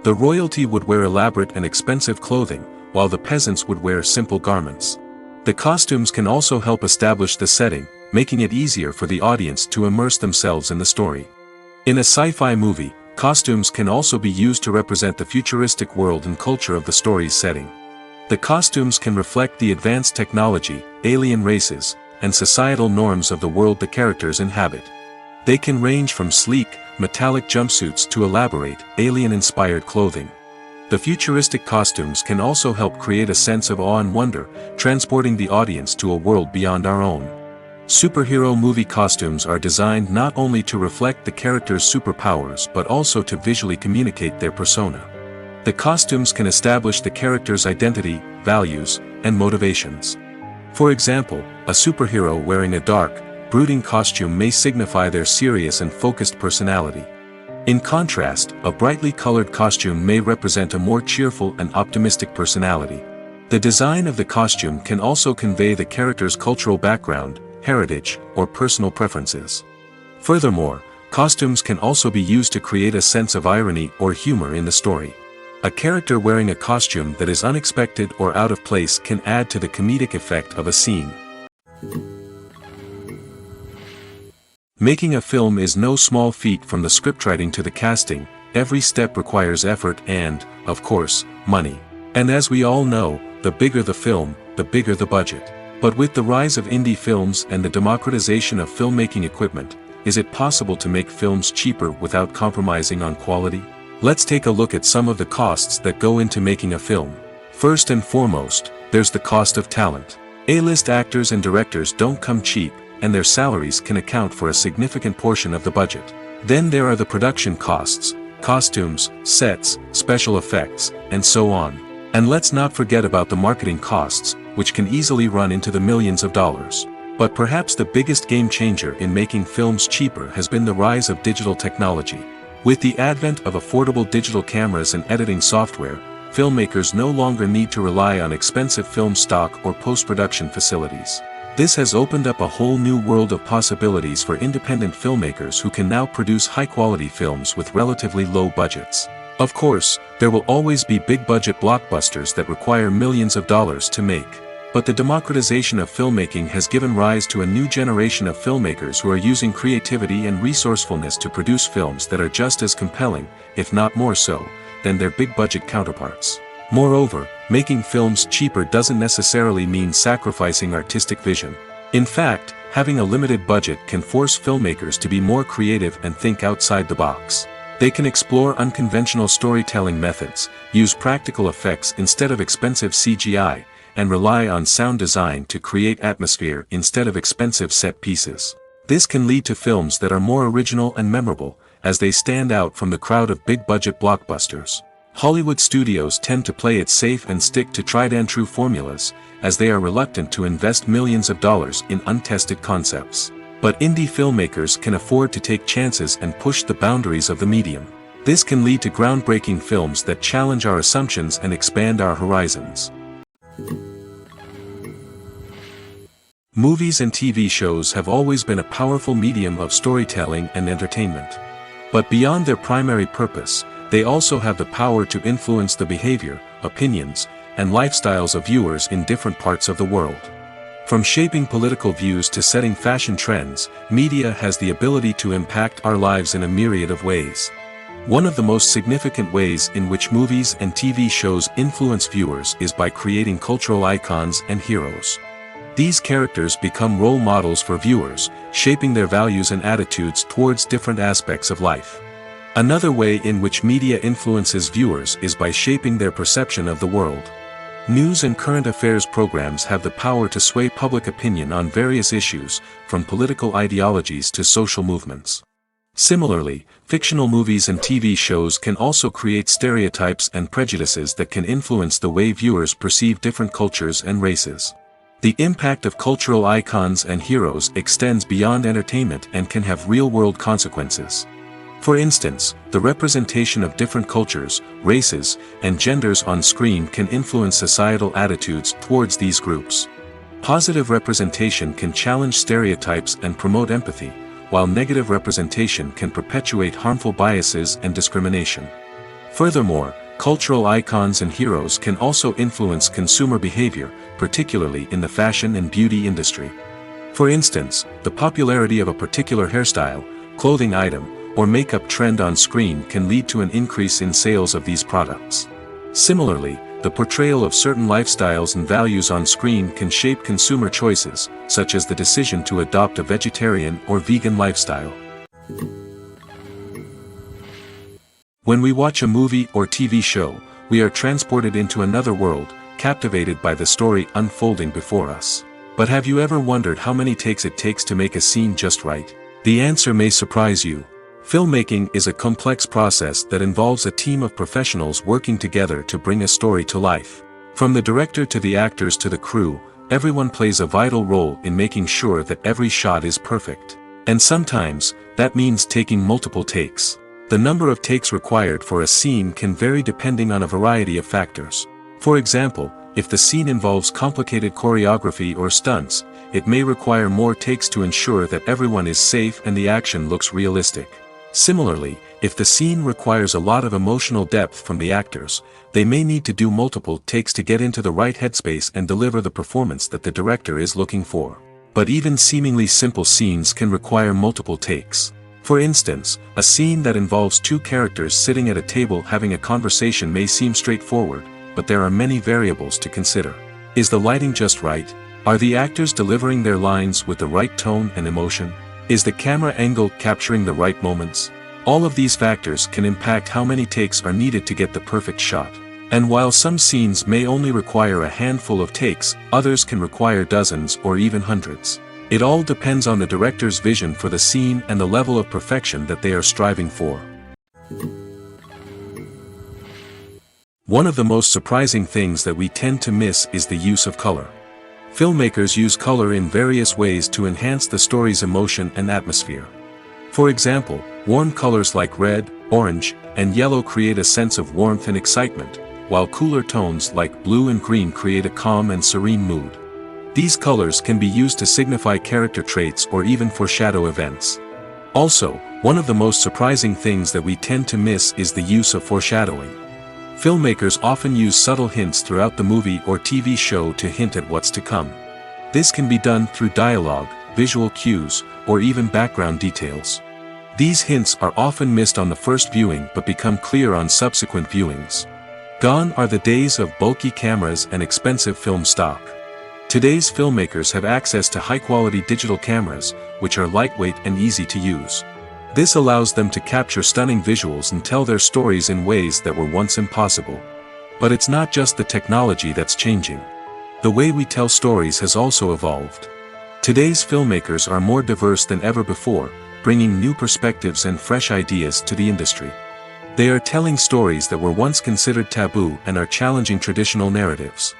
The royalty would wear elaborate and expensive clothing, while the peasants would wear simple garments. The costumes can also help establish the setting, making it easier for the audience to immerse themselves in the story. In a sci-fi movie, costumes can also be used to represent the futuristic world and culture of the story's setting. The costumes can reflect the advanced technology, alien races, and societal norms of the world the characters inhabit. They can range from sleek, metallic jumpsuits to elaborate, alien-inspired clothing. The futuristic costumes can also help create a sense of awe and wonder, transporting the audience to a world beyond our own. Superhero movie costumes are designed not only to reflect the character's superpowers but also to visually communicate their persona. The costumes can establish the character's identity, values, and motivations. For example, a superhero wearing a dark, brooding costume may signify their serious and focused personality. In contrast, a brightly colored costume may represent a more cheerful and optimistic personality. The design of the costume can also convey the character's cultural background, heritage, or personal preferences. Furthermore, costumes can also be used to create a sense of irony or humor in the story. A character wearing a costume that is unexpected or out of place can add to the comedic effect of a scene. Making a film is no small feat. From the scriptwriting to the casting, every step requires effort and, of course, money. And as we all know, the bigger the film, the bigger the budget. But with the rise of indie films and the democratization of filmmaking equipment, is it possible to make films cheaper without compromising on quality? Let's take a look at some of the costs that go into making a film. First and foremost, there's the cost of talent. A-list actors and directors don't come cheap, and their salaries can account for a significant portion of the budget. Then there are the production costs, costumes, sets, special effects, and so on. And let's not forget about the marketing costs, which can easily run into the millions of dollars. But perhaps the biggest game changer in making films cheaper has been the rise of digital technology. With the advent of affordable digital cameras and editing software, filmmakers no longer need to rely on expensive film stock or post-production facilities. This has opened up a whole new world of possibilities for independent filmmakers who can now produce high-quality films with relatively low budgets. Of course, there will always be big-budget blockbusters that require millions of dollars to make. But the democratization of filmmaking has given rise to a new generation of filmmakers who are using creativity and resourcefulness to produce films that are just as compelling, if not more so, than their big-budget counterparts. Moreover, making films cheaper doesn't necessarily mean sacrificing artistic vision. In fact, having a limited budget can force filmmakers to be more creative and think outside the box. They can explore unconventional storytelling methods, use practical effects instead of expensive CGI, and rely on sound design to create atmosphere instead of expensive set pieces. This can lead to films that are more original and memorable, as they stand out from the crowd of big-budget blockbusters. Hollywood studios tend to play it safe and stick to tried-and-true formulas, as they are reluctant to invest millions of dollars in untested concepts. But indie filmmakers can afford to take chances and push the boundaries of the medium. This can lead to groundbreaking films that challenge our assumptions and expand our horizons. Movies and TV shows have always been a powerful medium of storytelling and entertainment. But beyond their primary purpose, they also have the power to influence the behavior, opinions, and lifestyles of viewers in different parts of the world. From shaping political views to setting fashion trends, media has the ability to impact our lives in a myriad of ways. One of the most significant ways in which movies and TV shows influence viewers is by creating cultural icons and heroes. These characters become role models for viewers, shaping their values and attitudes towards different aspects of life. Another way in which media influences viewers is by shaping their perception of the world. News and current affairs programs have the power to sway public opinion on various issues, from political ideologies to social movements. Similarly, fictional movies and TV shows can also create stereotypes and prejudices that can influence the way viewers perceive different cultures and races. The impact of cultural icons and heroes extends beyond entertainment and can have real-world consequences. For instance, the representation of different cultures, races, and genders on screen can influence societal attitudes towards these groups. Positive representation can challenge stereotypes and promote empathy, while negative representation can perpetuate harmful biases and discrimination. Furthermore, cultural icons and heroes can also influence consumer behavior, particularly in the fashion and beauty industry. For instance, the popularity of a particular hairstyle, clothing item, or makeup trend on screen can lead to an increase in sales of these products. Similarly, the portrayal of certain lifestyles and values on screen can shape consumer choices, such as the decision to adopt a vegetarian or vegan lifestyle. When we watch a movie or TV show, we are transported into another world, captivated by the story unfolding before us. But have you ever wondered how many takes it takes to make a scene just right? The answer may surprise you. Filmmaking is a complex process that involves a team of professionals working together to bring a story to life. From the director to the actors to the crew, everyone plays a vital role in making sure that every shot is perfect. And sometimes, that means taking multiple takes. The number of takes required for a scene can vary depending on a variety of factors. For example, if the scene involves complicated choreography or stunts, it may require more takes to ensure that everyone is safe and the action looks realistic. Similarly, if the scene requires a lot of emotional depth from the actors, they may need to do multiple takes to get into the right headspace and deliver the performance that the director is looking for. But even seemingly simple scenes can require multiple takes. For instance, a scene that involves two characters sitting at a table having a conversation may seem straightforward, but there are many variables to consider. Is the lighting just right? Are the actors delivering their lines with the right tone and emotion? Is the camera angle capturing the right moments? All of these factors can impact how many takes are needed to get the perfect shot. And while some scenes may only require a handful of takes, others can require dozens or even hundreds. It all depends on the director's vision for the scene and the level of perfection that they are striving for. One of the most surprising things that we tend to miss is the use of color. Filmmakers use color in various ways to enhance the story's emotion and atmosphere. For example, warm colors like red, orange, and yellow create a sense of warmth and excitement, while cooler tones like blue and green create a calm and serene mood. These colors can be used to signify character traits or even foreshadow events. Also, one of the most surprising things that we tend to miss is the use of foreshadowing. Filmmakers often use subtle hints throughout the movie or TV show to hint at what's to come. This can be done through dialogue, visual cues, or even background details. These hints are often missed on the first viewing but become clear on subsequent viewings. Gone are the days of bulky cameras and expensive film stock. Today's filmmakers have access to high-quality digital cameras, which are lightweight and easy to use. This allows them to capture stunning visuals and tell their stories in ways that were once impossible. But it's not just the technology that's changing. The way we tell stories has also evolved. Today's filmmakers are more diverse than ever before, bringing new perspectives and fresh ideas to the industry. They are telling stories that were once considered taboo and are challenging traditional narratives.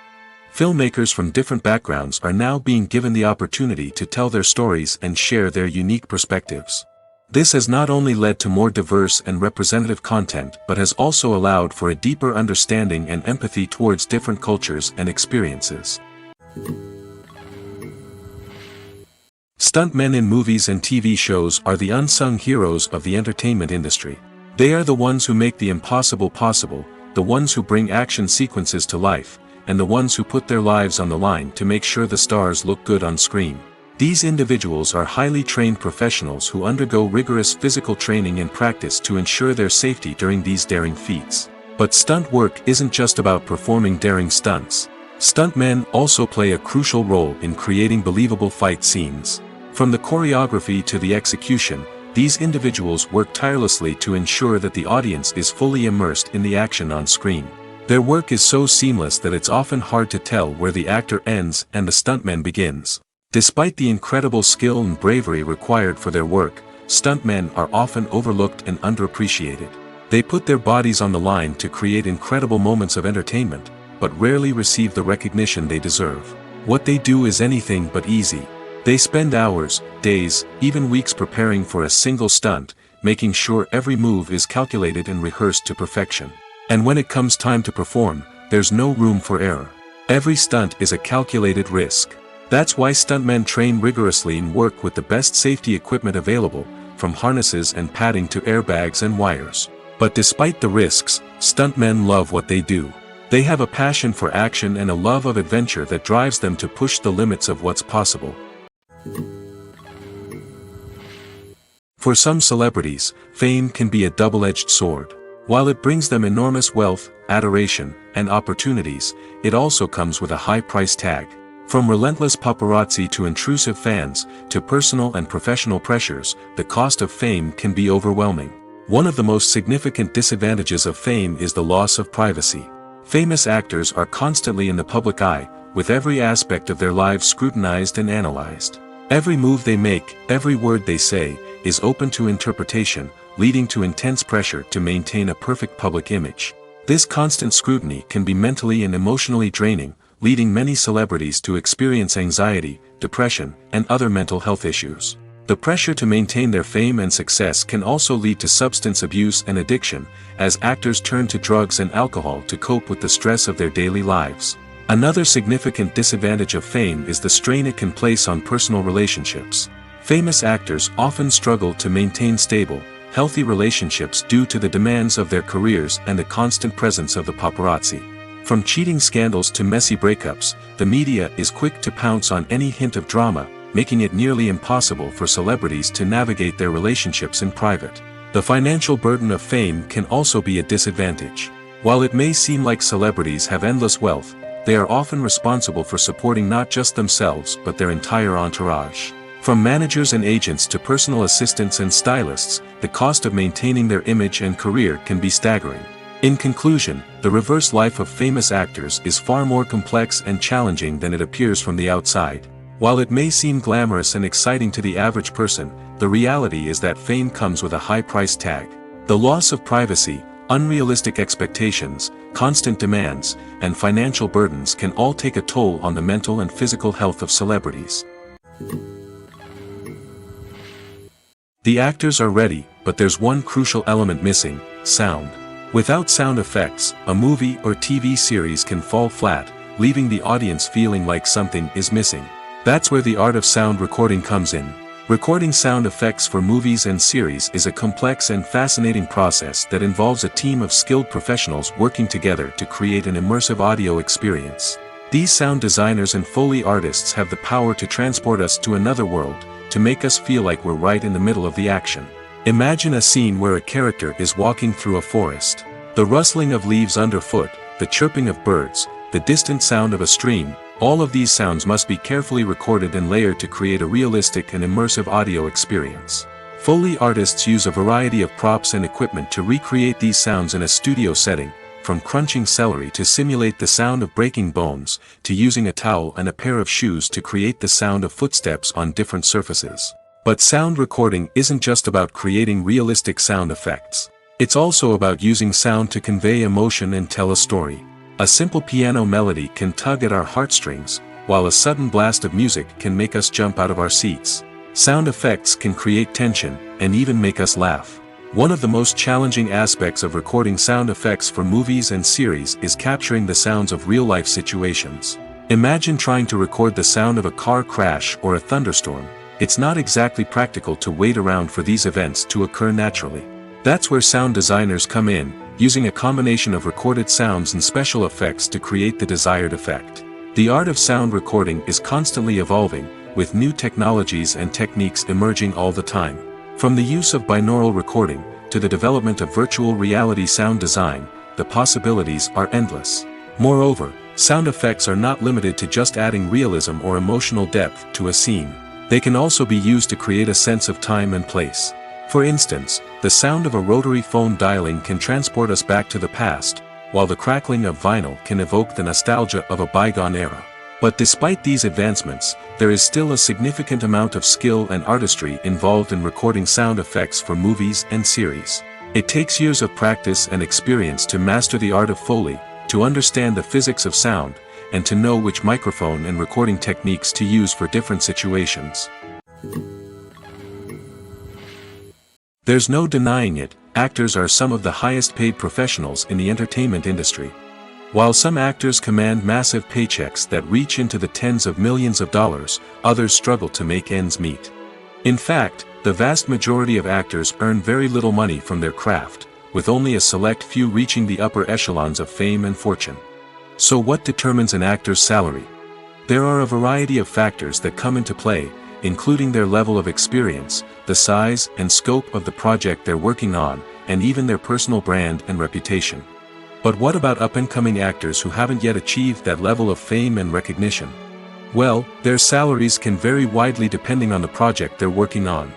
Filmmakers from different backgrounds are now being given the opportunity to tell their stories and share their unique perspectives. This has not only led to more diverse and representative content but has also allowed for a deeper understanding and empathy towards different cultures and experiences. Stuntmen in movies and TV shows are the unsung heroes of the entertainment industry. They are the ones who make the impossible possible, the ones who bring action sequences to life, and the ones who put their lives on the line to make sure the stars look good on screen. These individuals are highly trained professionals who undergo rigorous physical training and practice to ensure their safety during these daring feats. But stunt work isn't just about performing daring stunts. Stuntmen also play a crucial role in creating believable fight scenes. From the choreography to the execution, these individuals work tirelessly to ensure that the audience is fully immersed in the action on screen. Their work is so seamless that it's often hard to tell where the actor ends and the stuntman begins. Despite the incredible skill and bravery required for their work, stuntmen are often overlooked and underappreciated. They put their bodies on the line to create incredible moments of entertainment, but rarely receive the recognition they deserve. What they do is anything but easy. They spend hours, days, even weeks preparing for a single stunt, making sure every move is calculated and rehearsed to perfection. And when it comes time to perform, there's no room for error. Every stunt is a calculated risk. That's why stuntmen train rigorously and work with the best safety equipment available, from harnesses and padding to airbags and wires. But despite the risks, stuntmen love what they do. They have a passion for action and a love of adventure that drives them to push the limits of what's possible. For some celebrities, fame can be a double-edged sword. While it brings them enormous wealth, adoration, and opportunities, it also comes with a high price tag. From relentless paparazzi to intrusive fans, to personal and professional pressures, the cost of fame can be overwhelming. One of the most significant disadvantages of fame is the loss of privacy. Famous actors are constantly in the public eye, with every aspect of their lives scrutinized and analyzed. Every move they make, every word they say, is open to interpretation, leading to intense pressure to maintain a perfect public image. This constant scrutiny can be mentally and emotionally draining, leading many celebrities to experience anxiety, depression, and other mental health issues. The pressure to maintain their fame and success can also lead to substance abuse and addiction, as actors turn to drugs and alcohol to cope with the stress of their daily lives. Another significant disadvantage of fame is the strain it can place on personal relationships. Famous actors often struggle to maintain stable, healthy relationships due to the demands of their careers and the constant presence of the paparazzi. From cheating scandals to messy breakups, the media is quick to pounce on any hint of drama, making it nearly impossible for celebrities to navigate their relationships in private. The financial burden of fame can also be a disadvantage. While it may seem like celebrities have endless wealth, they are often responsible for supporting not just themselves but their entire entourage. From managers and agents to personal assistants and stylists, the cost of maintaining their image and career can be staggering. In conclusion, the reverse life of famous actors is far more complex and challenging than it appears from the outside. While it may seem glamorous and exciting to the average person, the reality is that fame comes with a high price tag. The loss of privacy, unrealistic expectations, constant demands, and financial burdens can all take a toll on the mental and physical health of celebrities. The actors are ready, but there's one crucial element missing: sound. Without sound effects, a movie or TV series can fall flat, leaving the audience feeling like something is missing. That's where the art of sound recording comes in. Recording sound effects for movies and series is a complex and fascinating process that involves a team of skilled professionals working together to create an immersive audio experience. These sound designers and Foley artists have the power to transport us to another world, to make us feel like we're right in the middle of the action. Imagine a scene where a character is walking through a forest. The rustling of leaves underfoot, the chirping of birds, the distant sound of a stream, all of these sounds must be carefully recorded and layered to create a realistic and immersive audio experience. Foley artists use a variety of props and equipment to recreate these sounds in a studio setting, from crunching celery to simulate the sound of breaking bones, to using a towel and a pair of shoes to create the sound of footsteps on different surfaces. But sound recording isn't just about creating realistic sound effects. It's also about using sound to convey emotion and tell a story. A simple piano melody can tug at our heartstrings, while a sudden blast of music can make us jump out of our seats. Sound effects can create tension, and even make us laugh. One of the most challenging aspects of recording sound effects for movies and series is capturing the sounds of real-life situations. Imagine trying to record the sound of a car crash or a thunderstorm. It's not exactly practical to wait around for these events to occur naturally. That's where sound designers come in, using a combination of recorded sounds and special effects to create the desired effect. The art of sound recording is constantly evolving, with new technologies and techniques emerging all the time. From the use of binaural recording, to the development of virtual reality sound design, the possibilities are endless. Moreover, sound effects are not limited to just adding realism or emotional depth to a scene. They can also be used to create a sense of time and place. For instance, the sound of a rotary phone dialing can transport us back to the past, while the crackling of vinyl can evoke the nostalgia of a bygone era. But despite these advancements, there is still a significant amount of skill and artistry involved in recording sound effects for movies and series. It takes years of practice and experience to master the art of Foley, to understand the physics of sound, and to know which microphone and recording techniques to use for different situations. There's no denying it, actors are some of the highest paid professionals in the entertainment industry. While some actors command massive paychecks that reach into the tens of millions of dollars, others struggle to make ends meet. In fact, the vast majority of actors earn very little money from their craft, with only a select few reaching the upper echelons of fame and fortune. So what determines an actor's salary? There are a variety of factors that come into play, including their level of experience, the size and scope of the project they're working on, and even their personal brand and reputation. But what about up-and-coming actors who haven't yet achieved that level of fame and recognition? Well, their salaries can vary widely depending on the project they're working on.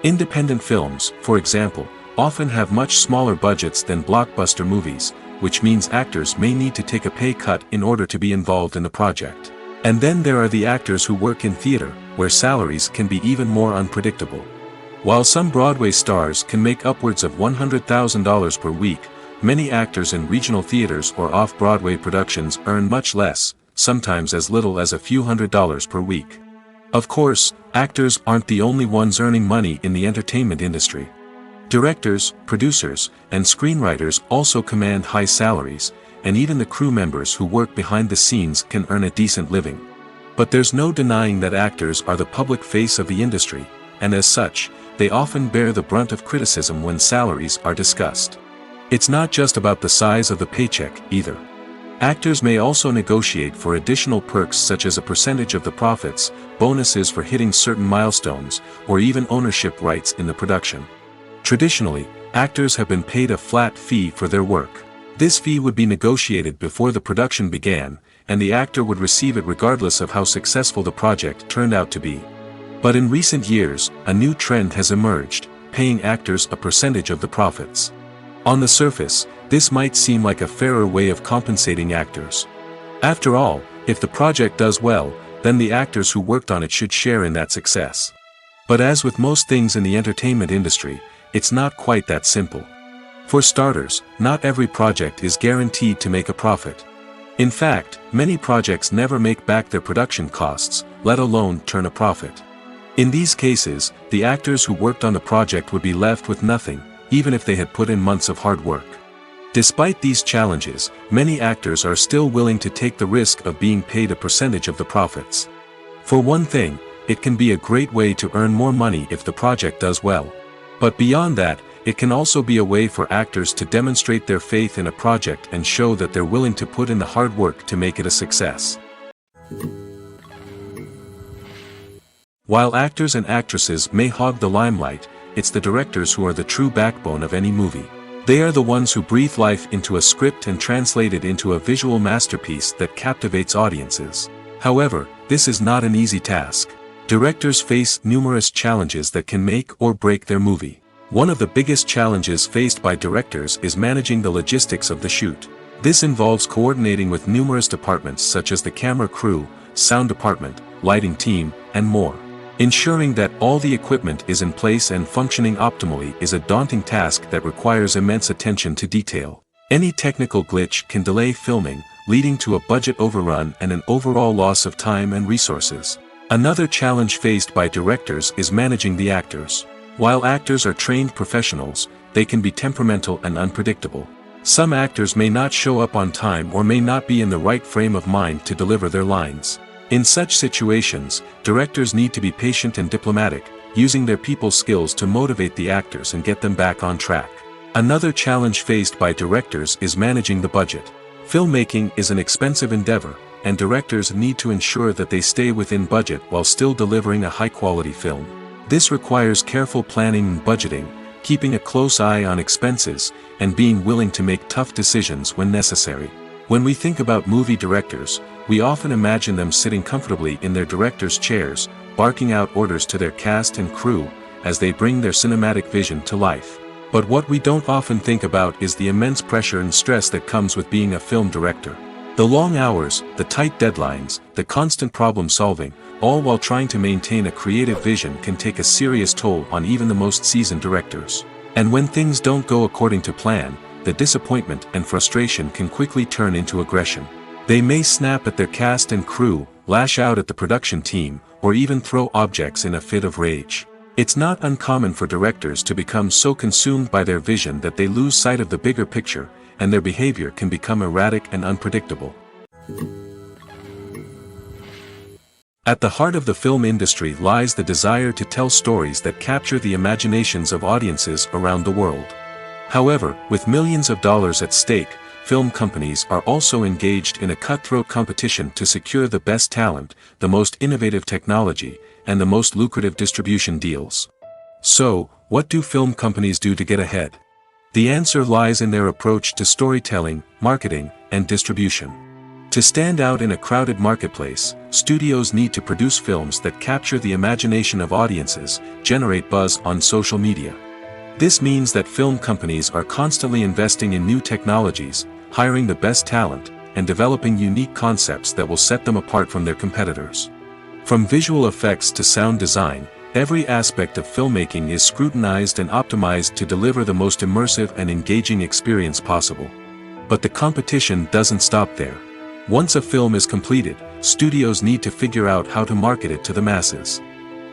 Independent films, for example, often have much smaller budgets than blockbuster movies, which means actors may need to take a pay cut in order to be involved in the project. And then there are the actors who work in theater, where salaries can be even more unpredictable. While some Broadway stars can make upwards of $100,000 per week, many actors in regional theaters or off-Broadway productions earn much less, sometimes as little as a few $100s per week. Of course, actors aren't the only ones earning money in the entertainment industry. Directors, producers, and screenwriters also command high salaries, and even the crew members who work behind the scenes can earn a decent living. But there's no denying that actors are the public face of the industry, and as such, they often bear the brunt of criticism when salaries are discussed. It's not just about the size of the paycheck, either. Actors may also negotiate for additional perks such as a percentage of the profits, bonuses for hitting certain milestones, or even ownership rights in the production. Traditionally, actors have been paid a flat fee for their work. This fee would be negotiated before the production began, and the actor would receive it regardless of how successful the project turned out to be. But in recent years, a new trend has emerged, paying actors a percentage of the profits. On the surface, this might seem like a fairer way of compensating actors. After all, if the project does well, then the actors who worked on it should share in that success. But as with most things in the entertainment industry, it's not quite that simple. For starters, not every project is guaranteed to make a profit. In fact, many projects never make back their production costs, let alone turn a profit. In these cases, the actors who worked on the project would be left with nothing, even if they had put in months of hard work. Despite these challenges, many actors are still willing to take the risk of being paid a percentage of the profits. For one thing, it can be a great way to earn more money if the project does well. But beyond that, it can also be a way for actors to demonstrate their faith in a project and show that they're willing to put in the hard work to make it a success. While actors and actresses may hog the limelight, it's the directors who are the true backbone of any movie. They are the ones who breathe life into a script and translate it into a visual masterpiece that captivates audiences. However, this is not an easy task. Directors face numerous challenges that can make or break their movie. One of the biggest challenges faced by directors is managing the logistics of the shoot. This involves coordinating with numerous departments such as the camera crew, sound department, lighting team, and more. Ensuring that all the equipment is in place and functioning optimally is a daunting task that requires immense attention to detail. Any technical glitch can delay filming, leading to a budget overrun and an overall loss of time and resources. Another challenge faced by directors is managing the actors. While actors are trained professionals, they can be temperamental and unpredictable. Some actors may not show up on time or may not be in the right frame of mind to deliver their lines. In such situations, directors need to be patient and diplomatic, using their people skills to motivate the actors and get them back on track. Another challenge faced by directors is managing the budget. Filmmaking is an expensive endeavor, and directors need to ensure that they stay within budget while still delivering a high-quality film. This requires careful planning and budgeting, keeping a close eye on expenses, and being willing to make tough decisions when necessary. When we think about movie directors, we often imagine them sitting comfortably in their director's chairs, barking out orders to their cast and crew, as they bring their cinematic vision to life. But what we don't often think about is the immense pressure and stress that comes with being a film director. The long hours, the tight deadlines, the constant problem solving, all while trying to maintain a creative vision can take a serious toll on even the most seasoned directors. And when things don't go according to plan, the disappointment and frustration can quickly turn into aggression. They may snap at their cast and crew, lash out at the production team, or even throw objects in a fit of rage. It's not uncommon for directors to become so consumed by their vision that they lose sight of the bigger picture, and their behavior can become erratic and unpredictable. At the heart of the film industry lies the desire to tell stories that capture the imaginations of audiences around the world. However, with millions of dollars at stake, film companies are also engaged in a cutthroat competition to secure the best talent, the most innovative technology, and the most lucrative distribution deals. So, what do film companies do to get ahead? The answer lies in their approach to storytelling, marketing, and distribution. To stand out in a crowded marketplace, studios need to produce films that capture the imagination of audiences, generate buzz on social media. This means that film companies are constantly investing in new technologies, hiring the best talent, and developing unique concepts that will set them apart from their competitors. From visual effects to sound design, every aspect of filmmaking is scrutinized and optimized to deliver the most immersive and engaging experience possible. But the competition doesn't stop there. Once a film is completed, studios need to figure out how to market it to the masses.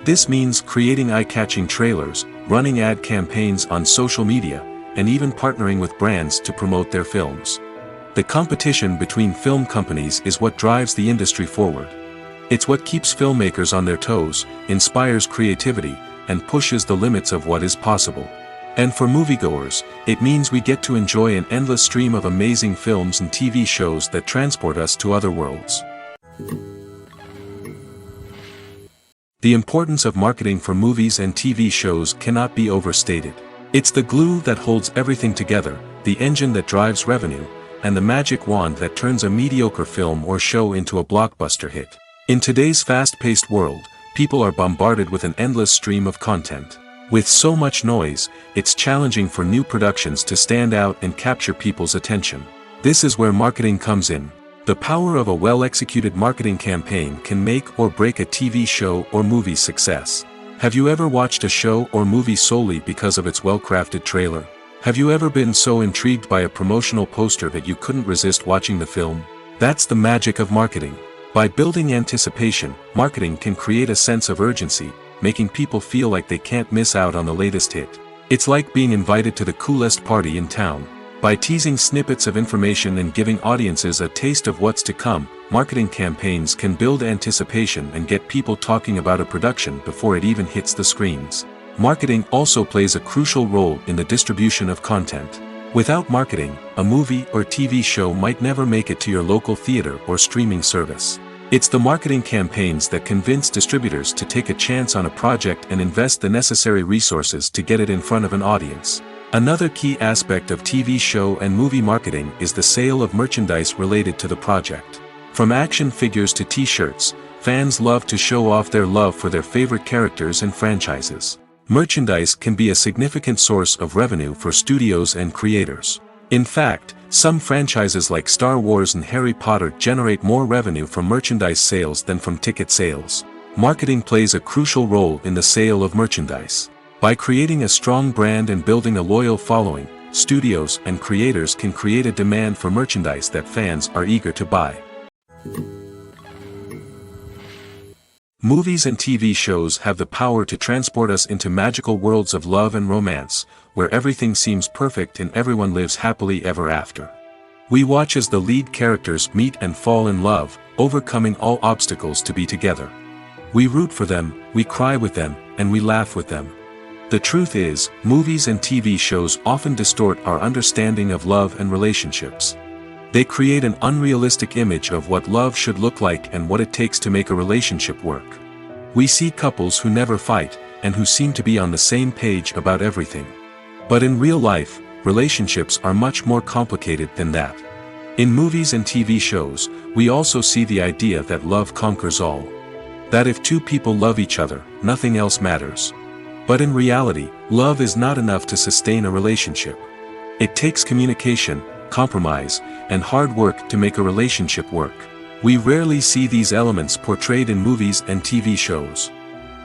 This means creating eye-catching trailers, running ad campaigns on social media, and even partnering with brands to promote their films. The competition between film companies is what drives the industry forward. It's what keeps filmmakers on their toes, inspires creativity, and pushes the limits of what is possible. And for moviegoers, it means we get to enjoy an endless stream of amazing films and TV shows that transport us to other worlds. The importance of marketing for movies and TV shows cannot be overstated. It's the glue that holds everything together, the engine that drives revenue, and the magic wand that turns a mediocre film or show into a blockbuster hit. In today's fast-paced world, people are bombarded with an endless stream of content. With so much noise, it's challenging for new productions to stand out and capture people's attention. This is where marketing comes in. The power of a well-executed marketing campaign can make or break a TV show or movie's success. Have you ever watched a show or movie solely because of its well-crafted trailer? Have you ever been so intrigued by a promotional poster that you couldn't resist watching the film? That's the magic of marketing. By building anticipation, marketing can create a sense of urgency, making people feel like they can't miss out on the latest hit. It's like being invited to the coolest party in town. By teasing snippets of information and giving audiences a taste of what's to come, marketing campaigns can build anticipation and get people talking about a production before it even hits the screens. Marketing also plays a crucial role in the distribution of content. Without marketing, a movie or TV show might never make it to your local theater or streaming service. It's the marketing campaigns that convince distributors to take a chance on a project and invest the necessary resources to get it in front of an audience. Another key aspect of TV show and movie marketing is the sale of merchandise related to the project. From action figures to t-shirts, fans love to show off their love for their favorite characters and franchises. Merchandise can be a significant source of revenue for studios and creators. In fact, some franchises like Star Wars and Harry Potter generate more revenue from merchandise sales than from ticket sales. Marketing plays a crucial role in the sale of merchandise. By creating a strong brand and building a loyal following, studios and creators can create a demand for merchandise that fans are eager to buy. Movies and TV shows have the power to transport us into magical worlds of love and romance, where everything seems perfect and everyone lives happily ever after. We watch as the lead characters meet and fall in love, overcoming all obstacles to be together. We root for them, we cry with them, and we laugh with them. The truth is, movies and TV shows often distort our understanding of love and relationships. They create an unrealistic image of what love should look like and what it takes to make a relationship work. We see couples who never fight, and who seem to be on the same page about everything. But in real life, relationships are much more complicated than that. In movies and TV shows, we also see the idea that love conquers all. That if two people love each other, nothing else matters. But in reality, love is not enough to sustain a relationship. It takes communication, compromise, and hard work to make a relationship work. We rarely see these elements portrayed in movies and TV shows.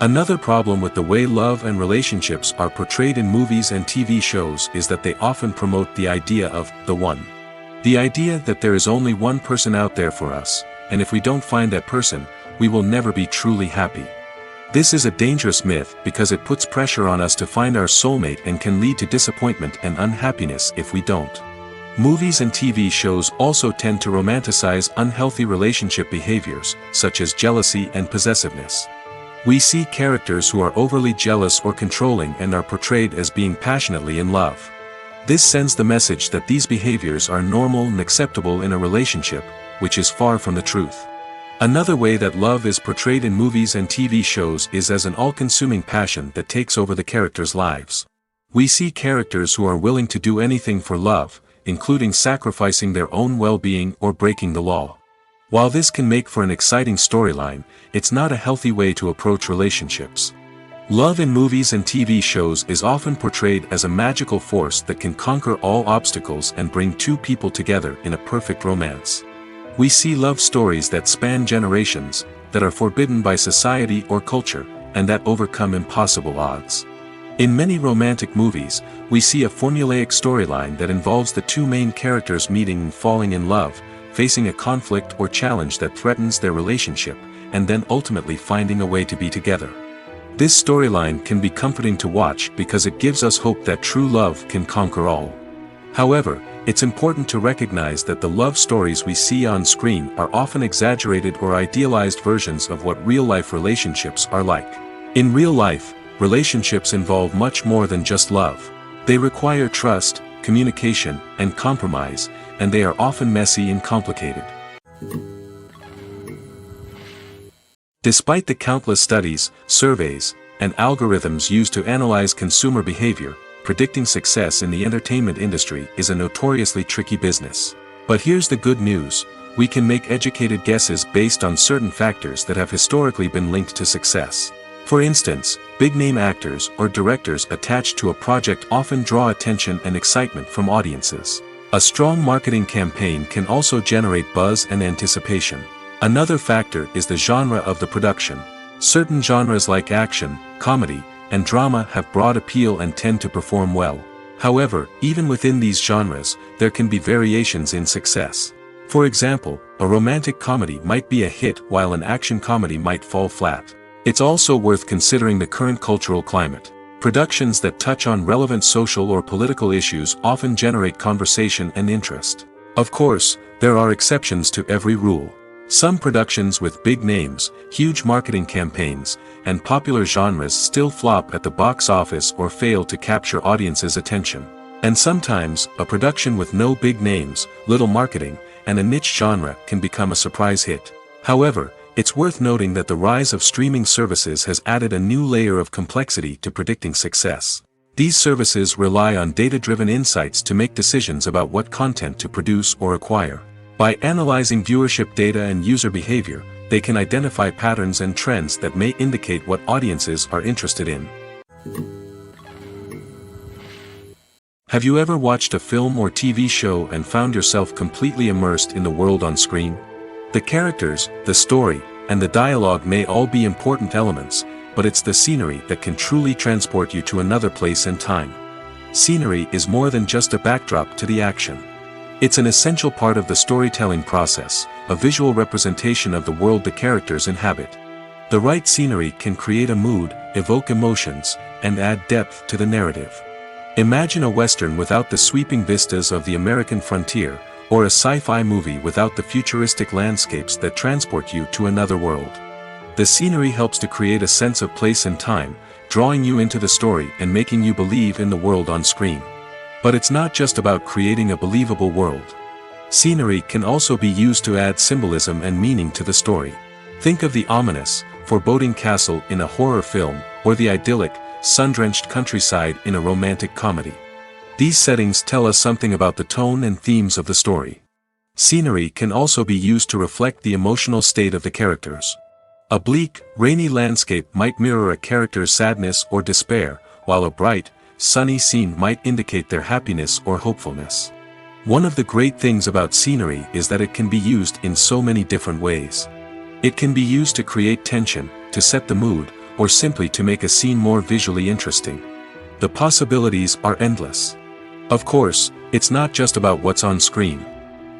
Another problem with the way love and relationships are portrayed in movies and TV shows is that they often promote the idea of the one. The idea that there is only one person out there for us, and if we don't find that person, we will never be truly happy. This is a dangerous myth because it puts pressure on us to find our soulmate and can lead to disappointment and unhappiness if we don't. Movies and TV shows also tend to romanticize unhealthy relationship behaviors, such as jealousy and possessiveness. We see characters who are overly jealous or controlling and are portrayed as being passionately in love. This sends the message that these behaviors are normal and acceptable in a relationship, which is far from the truth. Another way that love is portrayed in movies and TV shows is as an all-consuming passion that takes over the characters' lives. We see characters who are willing to do anything for love, including sacrificing their own well-being or breaking the law. While this can make for an exciting storyline, it's not a healthy way to approach relationships. Love in movies and TV shows is often portrayed as a magical force that can conquer all obstacles and bring two people together in a perfect romance. We see love stories that span generations, that are forbidden by society or culture, and that overcome impossible odds. In many romantic movies, we see a formulaic storyline that involves the two main characters meeting and falling in love, facing a conflict or challenge that threatens their relationship, and then ultimately finding a way to be together. This storyline can be comforting to watch because it gives us hope that true love can conquer all. However, it's important to recognize that the love stories we see on screen are often exaggerated or idealized versions of what real-life relationships are like. In real life, relationships involve much more than just love. They require trust, communication, and compromise, and they are often messy and complicated. Despite the countless studies, surveys, and algorithms used to analyze consumer behavior, predicting success in the entertainment industry is a notoriously tricky business. But here's the good news: we can make educated guesses based on certain factors that have historically been linked to success. For instance, big-name actors or directors attached to a project often draw attention and excitement from audiences. A strong marketing campaign can also generate buzz and anticipation. Another factor is the genre of the production. Certain genres like action, comedy, and drama have broad appeal and tend to perform well. However, even within these genres, there can be variations in success. For example, a romantic comedy might be a hit while an action comedy might fall flat. It's also worth considering the current cultural climate. Productions that touch on relevant social or political issues often generate conversation and interest. Of course, there are exceptions to every rule. Some productions with big names, huge marketing campaigns, and popular genres still flop at the box office or fail to capture audiences' attention. And sometimes, a production with no big names, little marketing, and a niche genre can become a surprise hit. However, it's worth noting that the rise of streaming services has added a new layer of complexity to predicting success. These services rely on data-driven insights to make decisions about what content to produce or acquire. By analyzing viewership data and user behavior, they can identify patterns and trends that may indicate what audiences are interested in. Have you ever watched a film or TV show and found yourself completely immersed in the world on screen? The characters, the story, and the dialogue may all be important elements, but it's the scenery that can truly transport you to another place and time. Scenery is more than just a backdrop to the action. It's an essential part of the storytelling process, a visual representation of the world the characters inhabit. The right scenery can create a mood, evoke emotions, and add depth to the narrative. Imagine a Western without the sweeping vistas of the American frontier, or a sci-fi movie without the futuristic landscapes that transport you to another world. The scenery helps to create a sense of place and time, drawing you into the story and making you believe in the world on screen. But it's not just about creating a believable world. Scenery can also be used to add symbolism and meaning to the story. Think of the ominous, foreboding castle in a horror film, or the idyllic, sun-drenched countryside in a romantic comedy. These settings tell us something about the tone and themes of the story. Scenery can also be used to reflect the emotional state of the characters. A bleak, rainy landscape might mirror a character's sadness or despair, while a bright, sunny scene might indicate their happiness or hopefulness. One of the great things about scenery is that it can be used in so many different ways. It can be used to create tension, to set the mood, or simply to make a scene more visually interesting. The possibilities are endless. Of course, it's not just about what's on screen.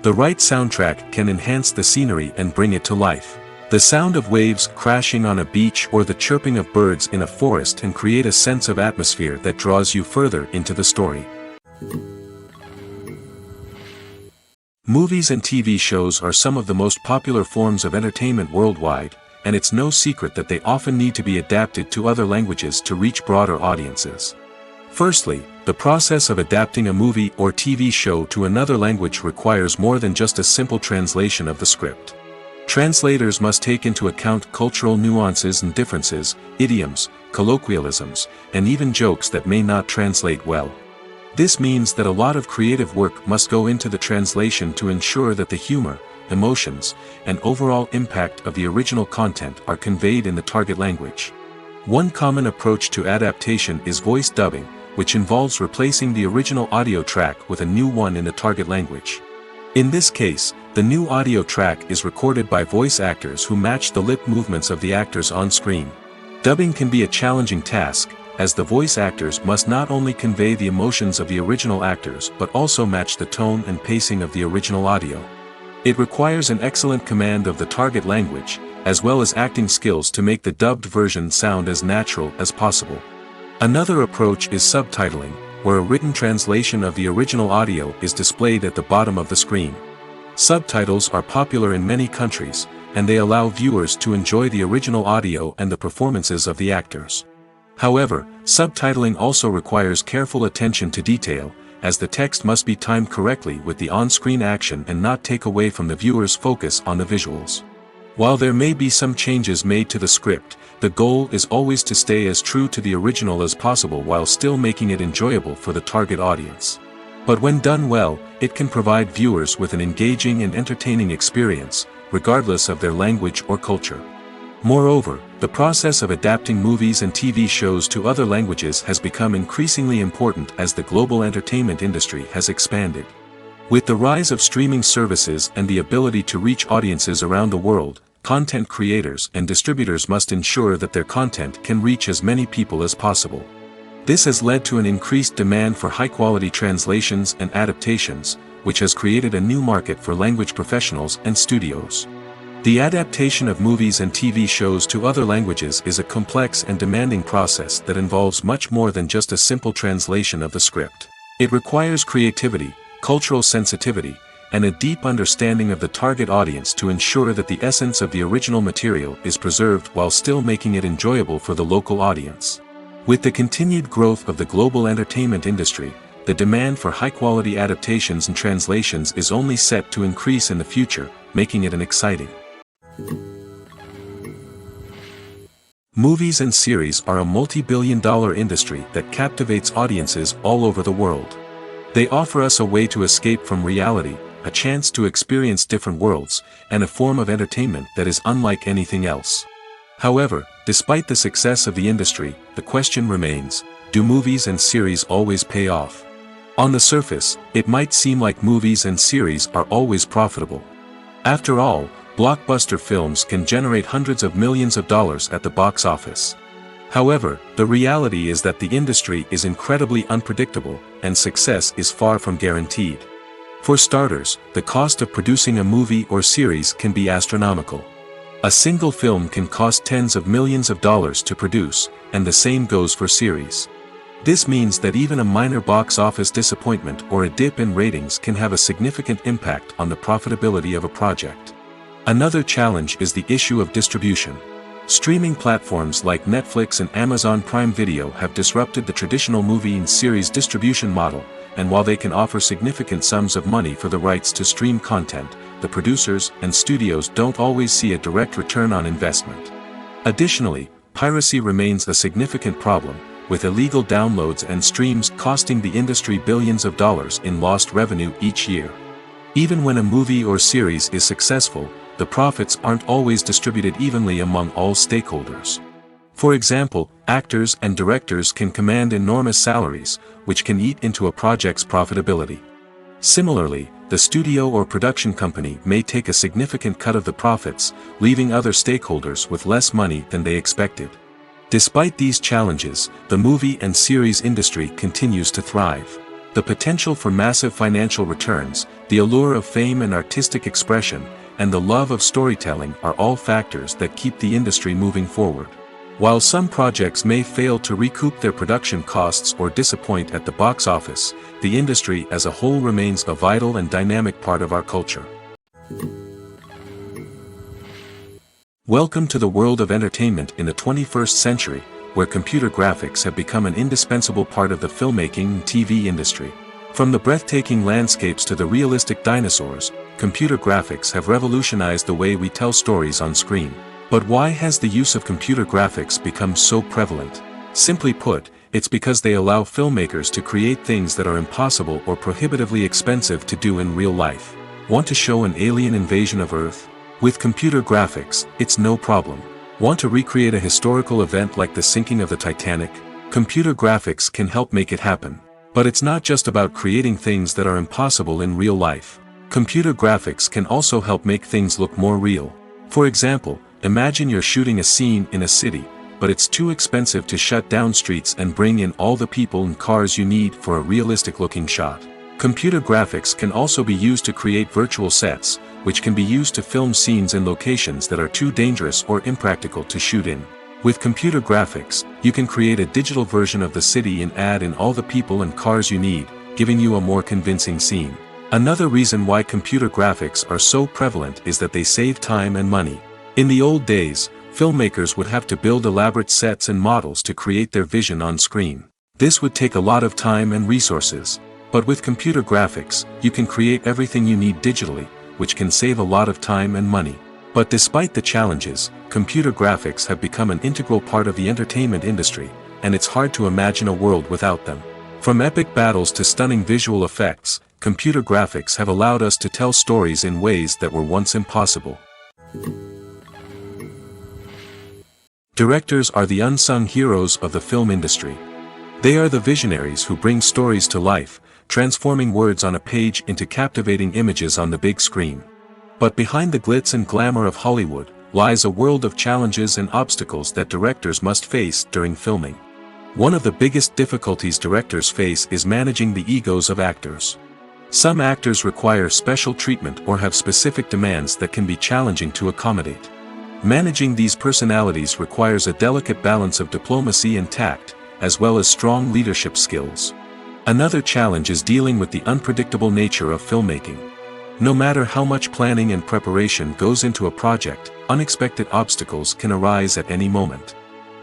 The right soundtrack can enhance the scenery and bring it to life. The sound of waves crashing on a beach or the chirping of birds in a forest can create a sense of atmosphere that draws you further into the story. Movies and TV shows are some of the most popular forms of entertainment worldwide, and it's no secret that they often need to be adapted to other languages to reach broader audiences. Firstly, the process of adapting a movie or TV show to another language requires more than just a simple translation of the script. Translators must take into account cultural nuances and differences, idioms, colloquialisms, and even jokes that may not translate well. This means that a lot of creative work must go into the translation to ensure that the humor, emotions, and overall impact of the original content are conveyed in the target language. One common approach to adaptation is voice dubbing, which involves replacing the original audio track with a new one in the target language. In this case, the new audio track is recorded by voice actors who match the lip movements of the actors on screen. Dubbing can be a challenging task, as the voice actors must not only convey the emotions of the original actors but also match the tone and pacing of the original audio. It requires an excellent command of the target language, as well as acting skills to make the dubbed version sound as natural as possible. Another approach is subtitling, where a written translation of the original audio is displayed at the bottom of the screen. Subtitles are popular in many countries, and they allow viewers to enjoy the original audio and the performances of the actors. However, subtitling also requires careful attention to detail, as the text must be timed correctly with the on-screen action and not take away from the viewer's focus on the visuals. While there may be some changes made to the script, the goal is always to stay as true to the original as possible while still making it enjoyable for the target audience. But when done well, it can provide viewers with an engaging and entertaining experience, regardless of their language or culture. Moreover, the process of adapting movies and TV shows to other languages has become increasingly important as the global entertainment industry has expanded. With the rise of streaming services and the ability to reach audiences around the world, content creators and distributors must ensure that their content can reach as many people as possible. This has led to an increased demand for high-quality translations and adaptations, which has created a new market for language professionals and studios. The adaptation of movies and TV shows to other languages is a complex and demanding process that involves much more than just a simple translation of the script. It requires creativity, cultural sensitivity, and a deep understanding of the target audience to ensure that the essence of the original material is preserved while still making it enjoyable for the local audience. With the continued growth of the global entertainment industry, the demand for high-quality adaptations and translations is only set to increase in the future, making it an exciting Movies and series are a multi-billion-dollar industry that captivates audiences all over the world. They offer us a way to escape from reality, a chance to experience different worlds, and a form of entertainment that is unlike anything else. However, despite the success of the industry, the question remains, do movies and series always pay off? On the surface, it might seem like movies and series are always profitable. After all, blockbuster films can generate hundreds of millions of dollars at the box office. However, the reality is that the industry is incredibly unpredictable, and success is far from guaranteed. For starters, the cost of producing a movie or series can be astronomical. A single film can cost tens of millions of dollars to produce, and the same goes for series. This means that even a minor box office disappointment or a dip in ratings can have a significant impact on the profitability of a project. Another challenge is the issue of distribution. Streaming platforms like Netflix and Amazon Prime Video have disrupted the traditional movie and series distribution model, and while they can offer significant sums of money for the rights to stream content, the producers and studios don't always see a direct return on investment. Additionally, piracy remains a significant problem, with illegal downloads and streams costing the industry billions of dollars in lost revenue each year. Even when a movie or series is successful, the profits aren't always distributed evenly among all stakeholders. For example, actors and directors can command enormous salaries, which can eat into a project's profitability. Similarly, the studio or production company may take a significant cut of the profits, leaving other stakeholders with less money than they expected. Despite these challenges, the movie and series industry continues to thrive. The potential for massive financial returns, the allure of fame and artistic expression, and the love of storytelling are all factors that keep the industry moving forward. While some projects may fail to recoup their production costs or disappoint at the box office, the industry as a whole remains a vital and dynamic part of our culture. Welcome to the world of entertainment in the 21st century, where computer graphics have become an indispensable part of the filmmaking and TV industry. From the breathtaking landscapes to the realistic dinosaurs, computer graphics have revolutionized the way we tell stories on screen. But why has the use of computer graphics become so prevalent? Simply put, it's because they allow filmmakers to create things that are impossible or prohibitively expensive to do in real life. Want to show an alien invasion of Earth? With computer graphics, it's no problem. Want to recreate a historical event like the sinking of the Titanic? Computer graphics can help make it happen. But it's not just about creating things that are impossible in real life. Computer graphics can also help make things look more real. For example, imagine you're shooting a scene in a city, but it's too expensive to shut down streets and bring in all the people and cars you need for a realistic-looking shot. Computer graphics can also be used to create virtual sets, which can be used to film scenes in locations that are too dangerous or impractical to shoot in. With computer graphics, you can create a digital version of the city and add in all the people and cars you need, giving you a more convincing scene. Another reason why computer graphics are so prevalent is that they save time and money. In the old days, filmmakers would have to build elaborate sets and models to create their vision on screen. This would take a lot of time and resources. But with computer graphics, you can create everything you need digitally, which can save a lot of time and money. But despite the challenges, computer graphics have become an integral part of the entertainment industry, and it's hard to imagine a world without them. From epic battles to stunning visual effects, computer graphics have allowed us to tell stories in ways that were once impossible. Directors are the unsung heroes of the film industry. They are the visionaries who bring stories to life, transforming words on a page into captivating images on the big screen. But behind the glitz and glamour of Hollywood, lies a world of challenges and obstacles that directors must face during filming. One of the biggest difficulties directors face is managing the egos of actors. Some actors require special treatment or have specific demands that can be challenging to accommodate. Managing these personalities requires a delicate balance of diplomacy and tact, as well as strong leadership skills. Another challenge is dealing with the unpredictable nature of filmmaking. No matter how much planning and preparation goes into a project, unexpected obstacles can arise at any moment.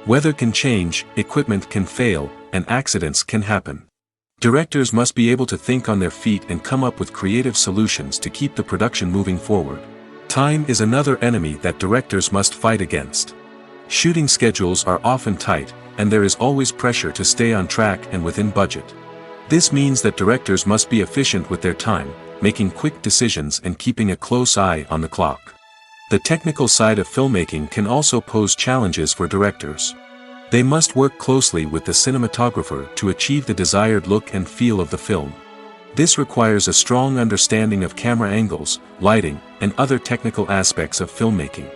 Weather can change, equipment can fail, and accidents can happen. Directors must be able to think on their feet and come up with creative solutions to keep the production moving forward. Time is another enemy that directors must fight against. Shooting schedules are often tight, and there is always pressure to stay on track and within budget. This means that directors must be efficient with their time, making quick decisions and keeping a close eye on the clock. The technical side of filmmaking can also pose challenges for directors. They must work closely with the cinematographer to achieve the desired look and feel of the film. This requires a strong understanding of camera angles, lighting, and other technical aspects of filmmaking.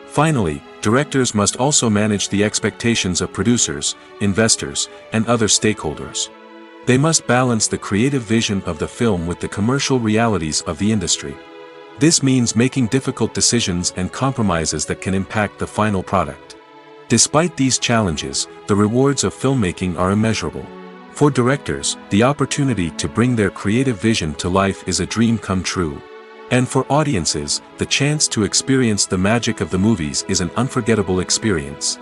Finally, directors must also manage the expectations of producers, investors, and other stakeholders. They must balance the creative vision of the film with the commercial realities of the industry. This means making difficult decisions and compromises that can impact the final product. Despite these challenges, the rewards of filmmaking are immeasurable. For directors, the opportunity to bring their creative vision to life is a dream come true. And for audiences, the chance to experience the magic of the movies is an unforgettable experience.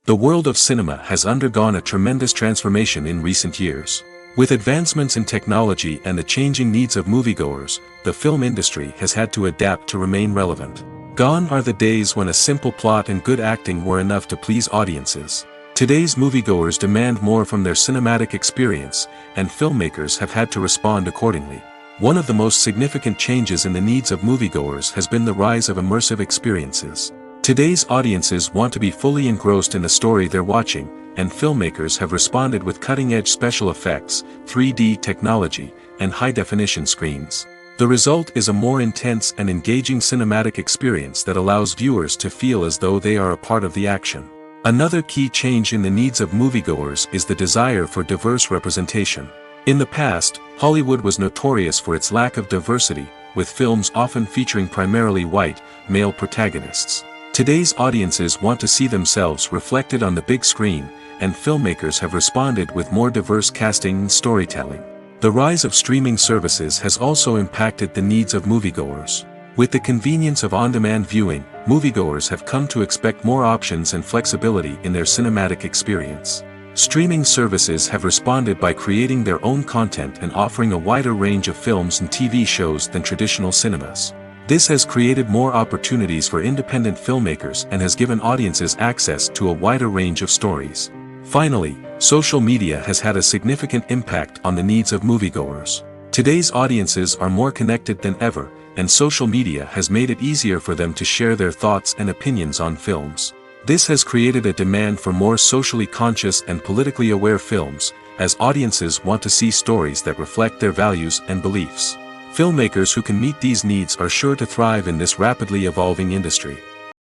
The world of cinema has undergone a tremendous transformation in recent years. With advancements in technology and the changing needs of moviegoers, the film industry has had to adapt to remain relevant. Gone are the days when a simple plot and good acting were enough to please audiences. Today's moviegoers demand more from their cinematic experience, and filmmakers have had to respond accordingly. One of the most significant changes in the needs of moviegoers has been the rise of immersive experiences. Today's audiences want to be fully engrossed in the story they're watching, and filmmakers have responded with cutting-edge special effects, 3D technology, and high-definition screens. The result is a more intense and engaging cinematic experience that allows viewers to feel as though they are a part of the action. Another key change in the needs of moviegoers is the desire for diverse representation. In the past, Hollywood was notorious for its lack of diversity, with films often featuring primarily white, male protagonists. Today's audiences want to see themselves reflected on the big screen, and filmmakers have responded with more diverse casting and storytelling. The rise of streaming services has also impacted the needs of moviegoers. With the convenience of on-demand viewing, moviegoers have come to expect more options and flexibility in their cinematic experience. Streaming services have responded by creating their own content and offering a wider range of films and TV shows than traditional cinemas. This has created more opportunities for independent filmmakers and has given audiences access to a wider range of stories. Finally, social media has had a significant impact on the needs of moviegoers. Today's audiences are more connected than ever, and social media has made it easier for them to share their thoughts and opinions on films. This has created a demand for more socially conscious and politically aware films, as audiences want to see stories that reflect their values and beliefs. Filmmakers who can meet these needs are sure to thrive in this rapidly evolving industry.